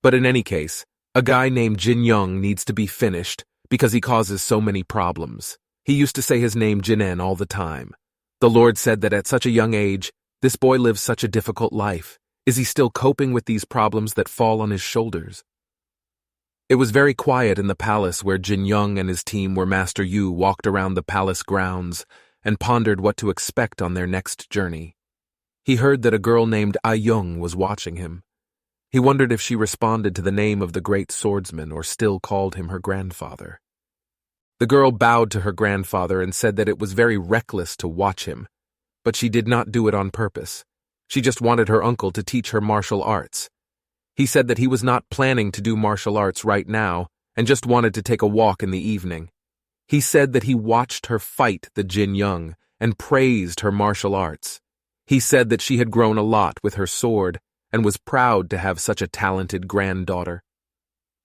A: but in any case, a guy named Jin Young needs to be finished because he causes so many problems. He used to say his name Jinen all the time. The Lord said that at such a young age, this boy lives such a difficult life. Is he still coping with these problems that fall on his shoulders? It was very quiet in the palace where Jin Young and his team where Master Yu walked around the palace grounds and pondered what to expect on their next journey. He heard that a girl named Ah Young was watching him. He wondered if she responded to the name of the great swordsman or still called him her grandfather. The girl bowed to her grandfather and said that it was very reckless to watch him, but she did not do it on purpose. She just wanted her uncle to teach her martial arts. He said that he was not planning to do martial arts right now and just wanted to take a walk in the evening. He said that he watched her fight the Jin Young and praised her martial arts. He said that she had grown a lot with her sword and was proud to have such a talented granddaughter.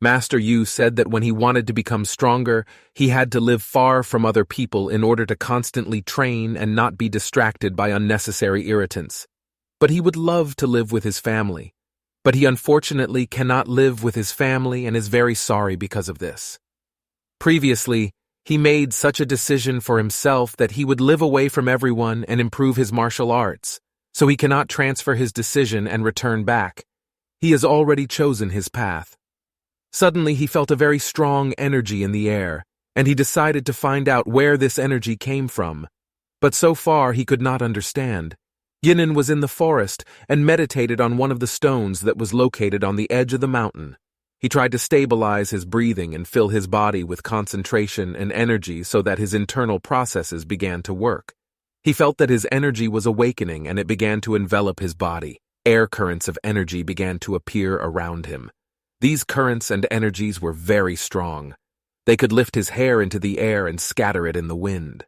A: Master Yu said that when he wanted to become stronger, he had to live far from other people in order to constantly train and not be distracted by unnecessary irritants. But he would love to live with his family. But he unfortunately cannot live with his family and is very sorry because of this. Previously, he made such a decision for himself that he would live away from everyone and improve his martial arts, so he cannot transfer his decision and return back. He has already chosen his path. Suddenly he felt a very strong energy in the air, and he decided to find out where this energy came from. But so far he could not understand. Yinan was in the forest and meditated on one of the stones that was located on the edge of the mountain. He tried to stabilize his breathing and fill his body with concentration and energy so that his internal processes began to work. He felt that his energy was awakening and it began to envelop his body. Air currents of energy began to appear around him. These currents and energies were very strong. They could lift his hair into the air and scatter it in the wind.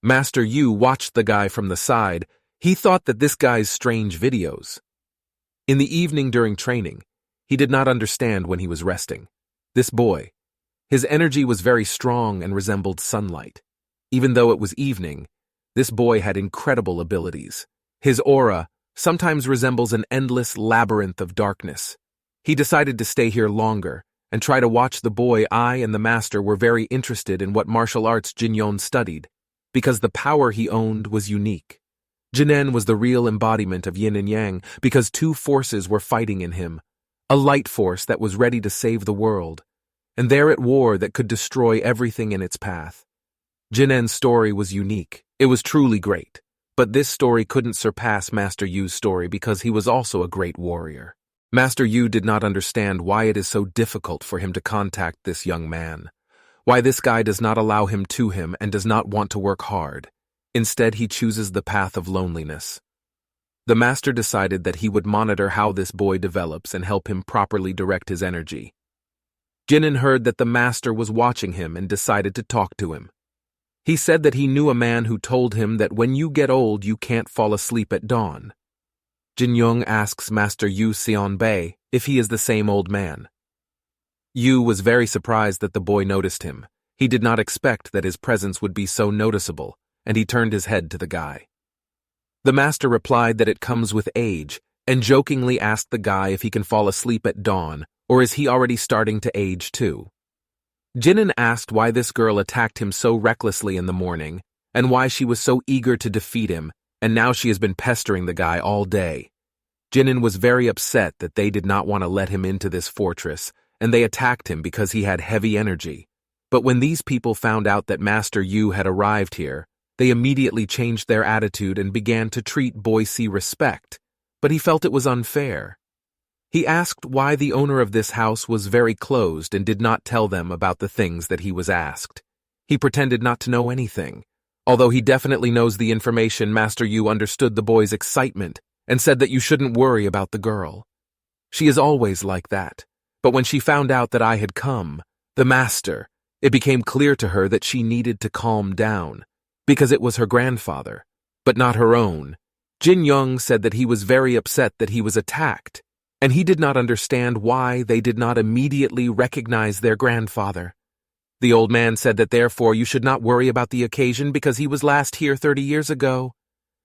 A: Master Yu watched the guy from the side. He thought that this guy's strange videos. In the evening during training, he did not understand when he was resting. This boy, his energy was very strong and resembled sunlight. Even though it was evening, This boy had incredible abilities. His aura sometimes resembles an endless labyrinth of darkness. He decided to stay here longer and try to watch the boy. I and the master were very interested in what martial arts Jinyon studied, because the power he owned was unique. Jinen was the real embodiment of yin and yang because two forces were fighting in him, a light force that was ready to save the world, and there at war that could destroy everything in its path. Jinen's story was unique. It was truly great, but this story couldn't surpass Master Yu's story because he was also a great warrior. Master Yu did not understand why it is so difficult for him to contact this young man, why this guy does not allow him to him and does not want to work hard. Instead, he chooses the path of loneliness. The master decided that he would monitor how this boy develops and help him properly direct his energy. Jinan heard that the master was watching him and decided to talk to him. He said that he knew a man who told him that when you get old, you can't fall asleep at dawn. Jin Young asks Master Yu Xianbei if he is the same old man. Yu was very surprised that the boy noticed him. He did not expect that his presence would be so noticeable, and he turned his head to the guy. The master replied that it comes with age, and jokingly asked the guy if he can fall asleep at dawn, or is he already starting to age too. Jinan asked why this girl attacked him so recklessly in the morning, and why she was so eager to defeat him, and now she has been pestering the guy all day. Jinan was very upset that they did not want to let him into this fortress, and they attacked him because he had heavy energy. But when these people found out that Master Yu had arrived here, they immediately changed their attitude and began to treat Boise respect, but he felt it was unfair. He asked why the owner of this house was very closed and did not tell them about the things that he was asked. He pretended not to know anything, although he definitely knows the information. Master Yu understood the boy's excitement and said that you shouldn't worry about the girl. She is always like that, but when she found out that I had come, it became clear to her that she needed to calm down, because it was her grandfather, but not her own. Jin Young said that he was very upset that he was attacked, and he did not understand why they did not immediately recognize their grandfather. The old man said that therefore you should not worry about the occasion because he was last here 30 years ago.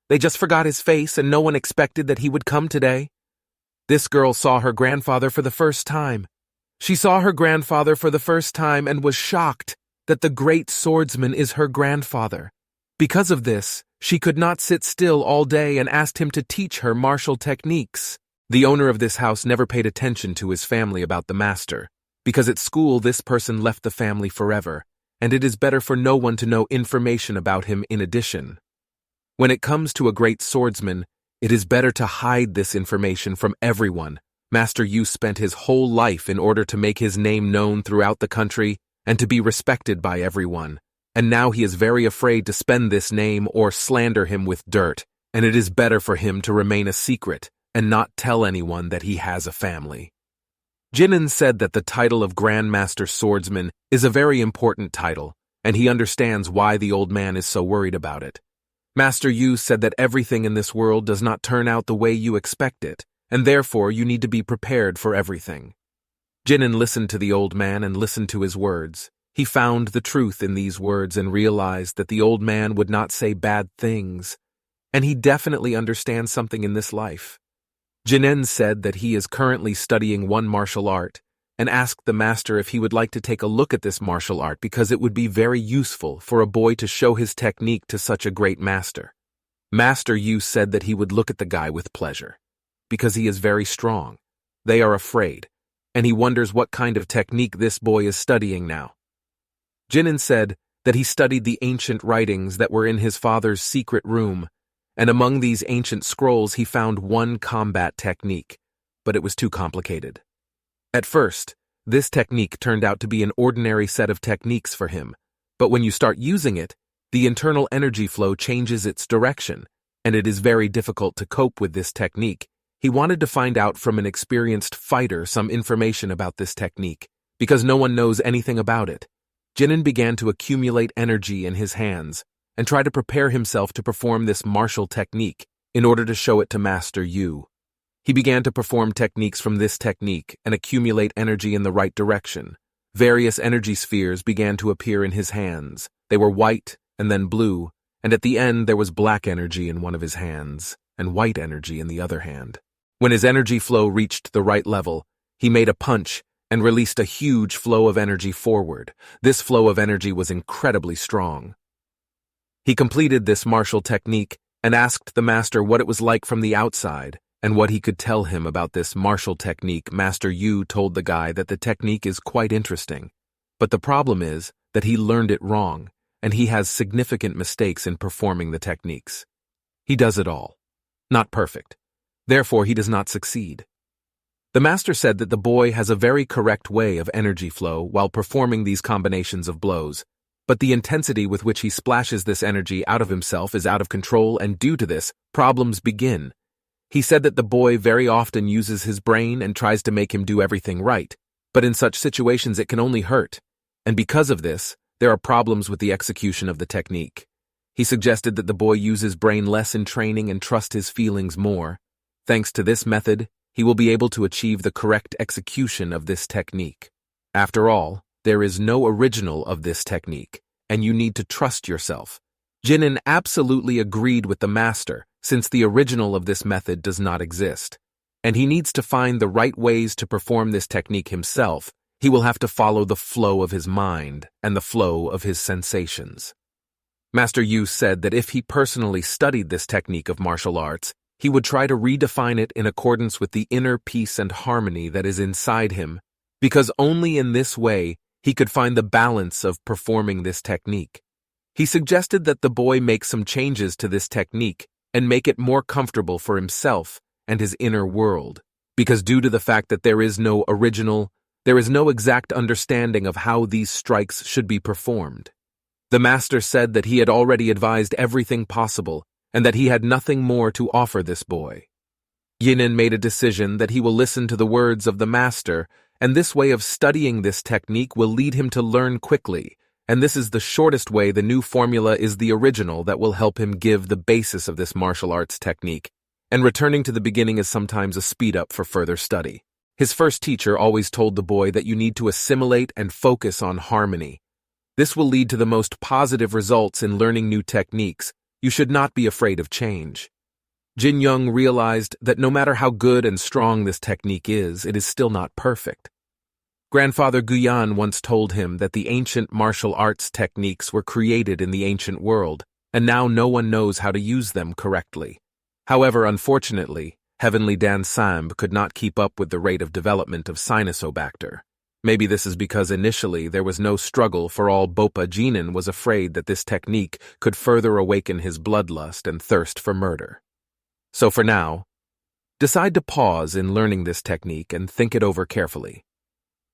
A: They just forgot his face and no one expected that he would come today. This girl saw her grandfather for the first time. She saw her grandfather for the first time and was shocked that the great swordsman is her grandfather. Because of this, she could not sit still all day and asked him to teach her martial techniques. The owner of this house never paid attention to his family about the master, because at school this person left the family forever, and it is better for no one to know information about him in addition. When it comes to a great swordsman, it is better to hide this information from everyone. Master Yu spent his whole life in order to make his name known throughout the country and to be respected by everyone. And now he is very afraid to spend this name or slander him with dirt, and it is better for him to remain a secret and not tell anyone that he has a family. Jinan said that the title of Grand Master Swordsman is a very important title, and he understands why the old man is so worried about it. Master Yu said that everything in this world does not turn out the way you expect it, and therefore you need to be prepared for everything. Jinan listened to the old man and listened to his words. He found the truth in these words and realized that the old man would not say bad things, and he definitely understands something in this life. Jinen said that he is currently studying one martial art and asked the master if he would like to take a look at this martial art because it would be very useful for a boy to show his technique to such a great master. Master Yu said that he would look at the guy with pleasure, because he is very strong. They are afraid, and he wonders what kind of technique this boy is studying now. Jinan said that he studied the ancient writings that were in his father's secret room, and among these ancient scrolls he found one combat technique, but it was too complicated. At first, this technique turned out to be an ordinary set of techniques for him, but when you start using it, the internal energy flow changes its direction, and it is very difficult to cope with this technique. He wanted to find out from an experienced fighter some information about this technique, because no one knows anything about it. Jinan began to accumulate energy in his hands and try to prepare himself to perform this martial technique in order to show it to Master Yu. He began to perform techniques from this technique and accumulate energy in the right direction. Various energy spheres began to appear in his hands. They were white and then blue, and at the end there was black energy in one of his hands and white energy in the other hand. When his energy flow reached the right level, he made a punch and released a huge flow of energy forward. This flow of energy was incredibly strong. He completed this martial technique and asked the master what it was like from the outside and what he could tell him about this martial technique. Master Yu told the guy that the technique is quite interesting, but the problem is that he learned it wrong, and he has significant mistakes in performing the techniques. He does it all. Not perfect. Therefore, he does not succeed. The master said that the boy has a very correct way of energy flow while performing these combinations of blows, but the intensity with which he splashes this energy out of himself is out of control, and due to this, problems begin. He said that the boy very often uses his brain and tries to make him do everything right, but in such situations it can only hurt, and because of this, there are problems with the execution of the technique. He suggested that the boy use his brain less in training and trust his feelings more. Thanks to this method, he will be able to achieve the correct execution of this technique. After all, there is no original of this technique, and you need to trust yourself. Jinan absolutely agreed with the master, since the original of this method does not exist, and he needs to find the right ways to perform this technique himself. He will have to follow the flow of his mind and the flow of his sensations. Master Yu said that if he personally studied this technique of martial arts, he would try to redefine it in accordance with the inner peace and harmony that is inside him, because only in this way he could find the balance of performing this technique. He suggested that the boy make some changes to this technique and make it more comfortable for himself and his inner world, because due to the fact that there is no original, there is no exact understanding of how these strikes should be performed. The master said that he had already advised everything possible and that he had nothing more to offer this boy. Yinan made a decision that he will listen to the words of the master, and this way of studying this technique will lead him to learn quickly, and this is the shortest way. The new formula is the original that will help him give the basis of this martial arts technique, and returning to the beginning is sometimes a speed-up for further study. His first teacher always told the boy that you need to assimilate and focus on harmony. This will lead to the most positive results in learning new techniques. You should not be afraid of change. Jin Young realized that no matter how good and strong this technique is, it is still not perfect. Grandfather Guyan once told him that the ancient martial arts techniques were created in the ancient world, and now no one knows how to use them correctly. However, unfortunately, Heavenly Dan Sam could not keep up with the rate of development of Sinusobacter. Maybe this is because initially there was no struggle, for all Bopa Jinan was afraid that this technique could further awaken his bloodlust and thirst for murder. So for now, decide to pause in learning this technique and think it over carefully.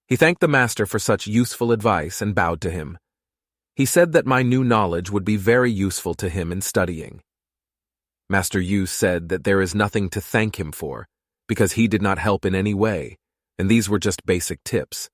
A: He thanked the master for such useful advice and bowed to him. He said that my new knowledge would be very useful to him in studying. Master Yu said that there is nothing to thank him for, because he did not help in any way, and these were just basic tips.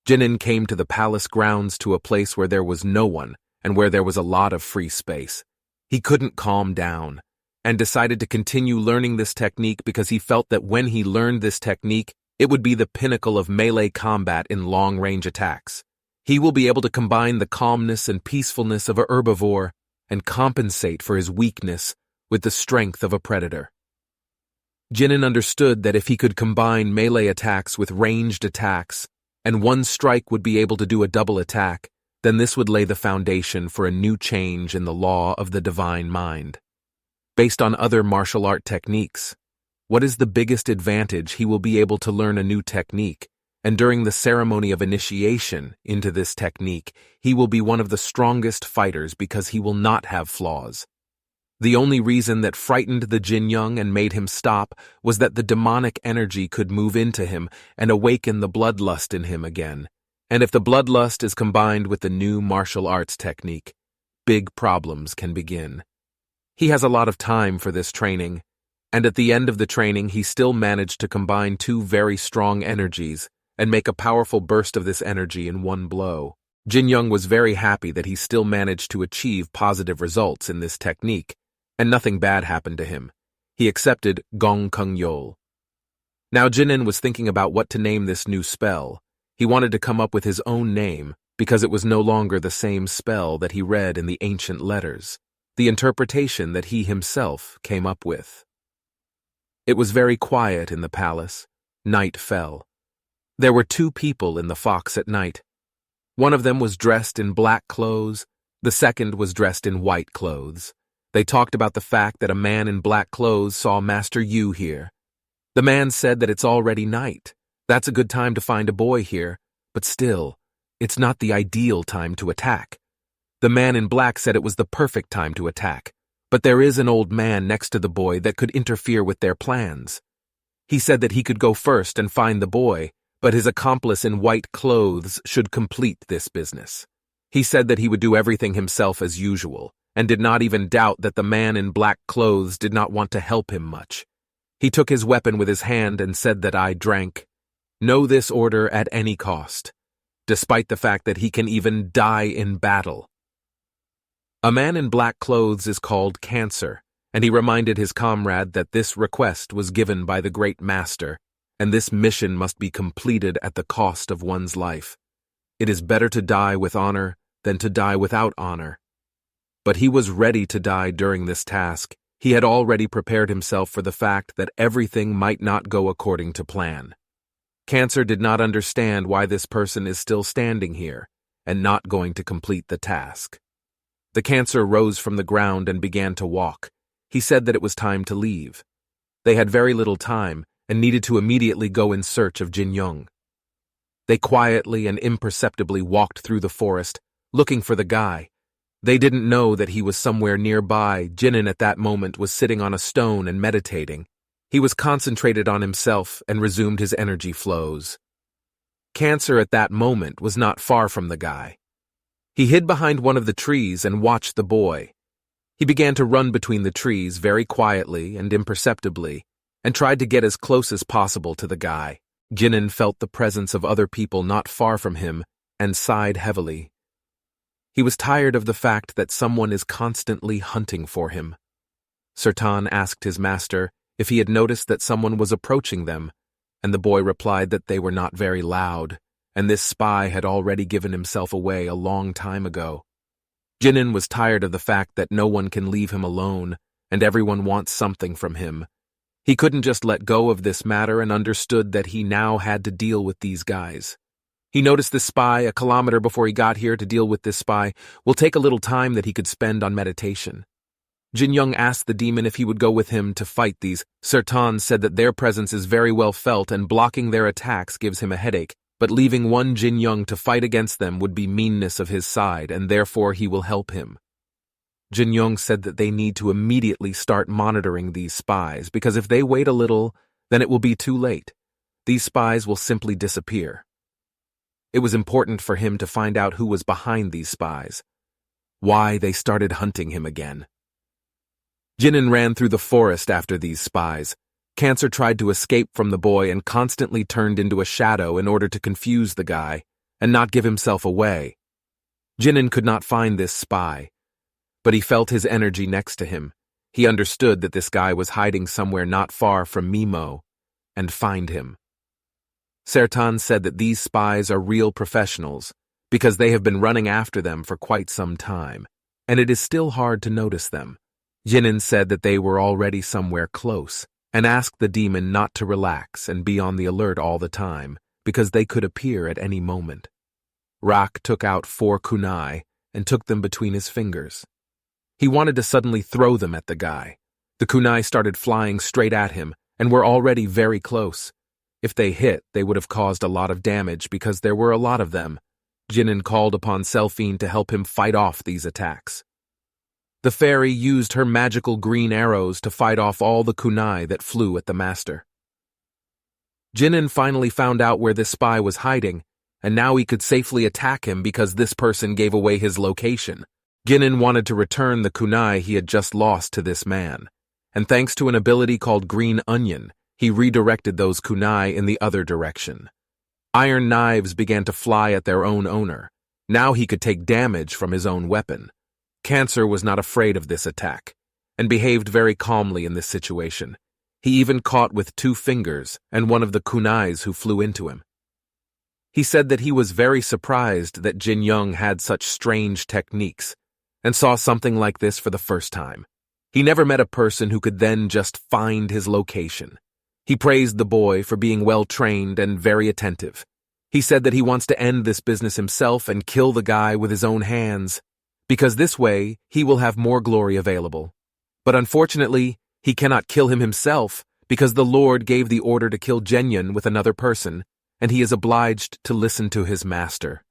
A: Jinan came to the palace grounds, to a place where there was no one and where there was a lot of free space. He couldn't calm down and decided to continue learning this technique because he felt that when he learned this technique, it would be the pinnacle of melee combat in long-range attacks. He will be able to combine the calmness and peacefulness of a herbivore and compensate for his weakness with the strength of a predator. Jinan understood that if he could combine melee attacks with ranged attacks, and one strike would be able to do a double attack, then this would lay the foundation for a new change in the law of the divine mind. Based on other martial art techniques, what is the biggest advantage? He will be able to learn a new technique, and during the ceremony of initiation into this technique, he will be one of the strongest fighters because he will not have flaws. The only reason that frightened the Jin Young and made him stop was that the demonic energy could move into him and awaken the bloodlust in him again. And if the bloodlust is combined with the new martial arts technique, big problems can begin. He has a lot of time for this training, and at the end of the training he still managed to combine two very strong energies and make a powerful burst of this energy in one blow. Jin Young was very happy that he still managed to achieve positive results in this technique, and nothing bad happened to him. He accepted Gong Kung Yol. Now Jinan was thinking about what to name this new spell. He wanted to come up with his own name because it was no longer the same spell that he read in the ancient letters. the interpretation that he himself came up with. It was very quiet in the palace. Night fell. There were two people in the Fox at night. One of them was dressed in black clothes, the second was dressed in white clothes. They talked about the fact that a man in black clothes saw Master Yu here. The man said that it's already night. That's a good time to find a boy here, but still, it's not the ideal time to attack. The man in black said it was the perfect time to attack, but there is an old man next to the boy that could interfere with their plans. He said that he could go first and find the boy, but his accomplice in white clothes should complete this business. He said that he would do everything himself as usual, and did not even doubt that the man in black clothes did not want to help him much. He took his weapon with his hand and said that I drank. Know this order at any cost, despite the fact that he can even die in battle. A man in black clothes is called Cancer, and he reminded his comrade that this request was given by the great master, and this mission must be completed at the cost of one's life. It is better to die with honor than to die without honor. But he was ready to die during this task. He had already prepared himself for the fact that everything might not go according to plan. Cancer did not understand why this person is still standing here and not going to complete the task. The Cancer rose from the ground and began to walk. He said that it was time to leave. They had very little time and needed to immediately go in search of Jin Young. They quietly and imperceptibly walked through the forest, looking for the guy. They didn't know that he was somewhere nearby. Jinan at that moment was sitting on a stone and meditating. He was concentrated on himself and resumed his energy flows. Cancer at that moment was not far from the guy. He hid behind one of the trees and watched the boy. He began to run between the trees very quietly and imperceptibly, and tried to get as close as possible to the guy. Jinan felt the presence of other people not far from him and sighed heavily. He was tired of the fact that someone is constantly hunting for him. Sertan asked his master if he had noticed that someone was approaching them, and the boy replied that they were not very loud, and this spy had already given himself away a long time ago. Jinan was tired of the fact that no one can leave him alone, and everyone wants something from him. He couldn't just let go of this matter and understood that he now had to deal with these guys. He noticed this spy a kilometer before he got here. To deal with this spy will take a little time that he could spend on meditation. Jin Young asked the demon if he would go with him to fight these. Sertan said that their presence is very well felt and blocking their attacks gives him a headache, but leaving one Jin Young to fight against them would be meanness of his side, and therefore he will help him. Jin Young said that they need to immediately start monitoring these spies, because if they wait a little, then it will be too late. These spies will simply disappear. It was important for him to find out who was behind these spies, why they started hunting him again. Jinan ran through the forest after these spies. Cancer tried to escape from the boy and constantly turned into a shadow in order to confuse the guy and not give himself away. Jinan could not find this spy, but he felt his energy next to him. He understood that this guy was hiding somewhere not far from Mimo, and find him. Sertan said that these spies are real professionals because they have been running after them for quite some time, and it is still hard to notice them. Jinan said that they were already somewhere close and asked the demon not to relax and be on the alert all the time because they could appear at any moment. Rak took out 4 kunai and took them between his fingers. He wanted to suddenly throw them at the guy. The kunai started flying straight at him and were already very close. If they hit, they would have caused a lot of damage because there were a lot of them. Jinan called upon Selphine to help him fight off these attacks. The fairy used her magical green arrows to fight off all the kunai that flew at the master. Jinan finally found out where this spy was hiding, and now he could safely attack him because this person gave away his location. Jinan wanted to return the kunai he had just lost to this man, and thanks to an ability called Green Onion, he redirected those kunai in the other direction. Iron knives began to fly at their own owner. Now he could take damage from his own weapon. Cancer was not afraid of this attack, and behaved very calmly in this situation. He even caught with 2 fingers and one of the kunais who flew into him. He said that he was very surprised that Jin Young had such strange techniques, and saw something like this for the first time. He never met a person who could then just find his location. He praised the boy for being well-trained and very attentive. He said that he wants to end this business himself and kill the guy with his own hands, because this way he will have more glory available. But unfortunately, he cannot kill him himself because the Lord gave the order to kill Genyon with another person, and he is obliged to listen to his master.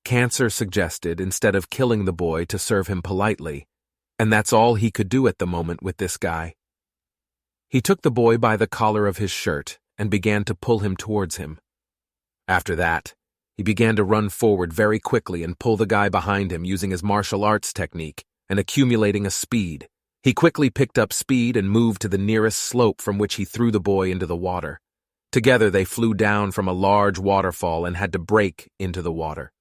A: Cancer suggested instead of killing the boy to serve him politely, and that's all he could do at the moment with this guy. He took the boy by the collar of his shirt and began to pull him towards him. After that, he began to run forward very quickly and pull the guy behind him using his martial arts technique and accumulating a speed. He quickly picked up speed and moved to the nearest slope from which he threw the boy into the water. Together they flew down from a large waterfall and had to break into the water.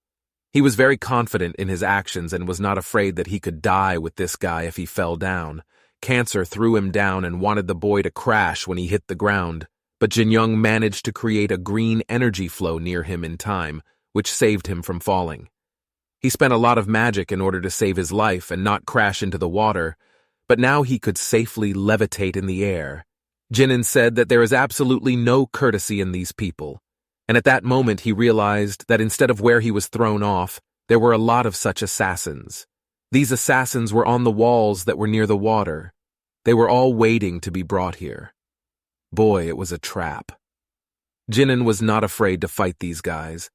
A: He was very confident in his actions and was not afraid that he could die with this guy if he fell down. Cancer threw him down and wanted the boy to crash when he hit the ground, but Jinyoung managed to create a green energy flow near him in time, which saved him from falling. He spent a lot of magic in order to save his life and not crash into the water, but now he could safely levitate in the air. Jinan said that there is absolutely no courtesy in these people, and at that moment he realized that instead of where he was thrown off, there were a lot of such assassins. These assassins were on the walls that were near the water. They were all waiting to be brought here. Boy, it was a trap. Jinan was not afraid to fight these guys.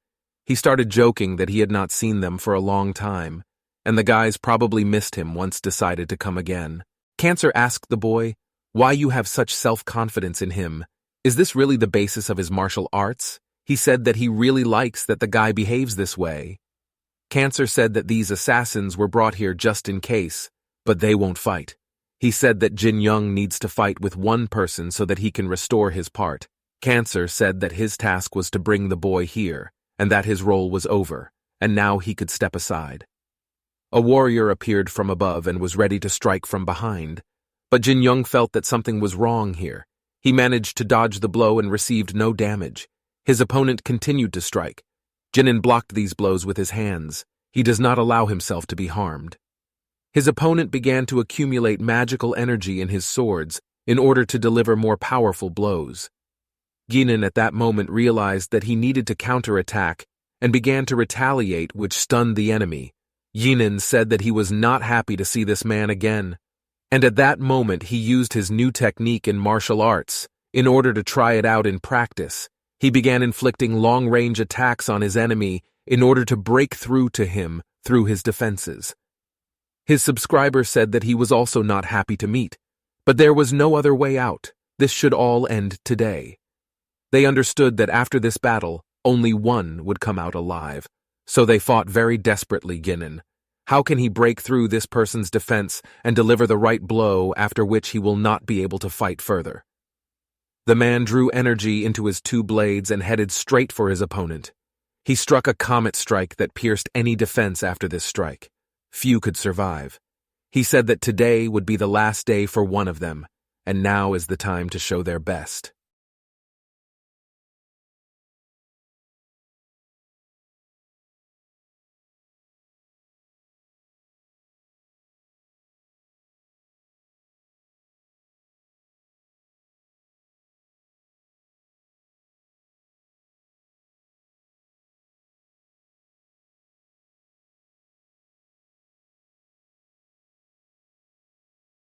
A: He started joking that he had not seen them for a long time, and the guys probably missed him once decided to come again. Cancer asked the boy, "Why you have such self-confidence in him? Is this really the basis of his martial arts?" He said that he really likes that the guy behaves this way. Cancer said that these assassins were brought here just in case, but they won't fight. He said that Jin Young needs to fight with one person so that he can restore his part. Cancer said that his task was to bring the boy here, and that his role was over, and now he could step aside. A warrior appeared from above and was ready to strike from behind, but Jin Young felt that something was wrong here. He managed to dodge the blow and received no damage. His opponent continued to strike. Jinan blocked these blows with his hands. He does not allow himself to be harmed. His opponent began to accumulate magical energy in his swords in order to deliver more powerful blows. Jinan at that moment realized that he needed to counterattack and began to retaliate, which stunned the enemy. Jinan said that he was not happy to see this man again, and at that moment he used his new technique in martial arts in order to try it out in practice. He began inflicting long-range attacks on his enemy in order to break through to him through his defenses. His subscriber said that he was also not happy to meet, but there was no other way out. This should all end today. They understood that after this battle, only one would come out alive, so they fought very desperately. Jinan, how can he break through this person's defense and deliver the right blow after which he will not be able to fight further? The man drew energy into his two blades and headed straight for his opponent. He struck a comet strike that pierced any defense after this strike. Few could survive. He said that today would be the last day for one of them, and now is the time to show their best.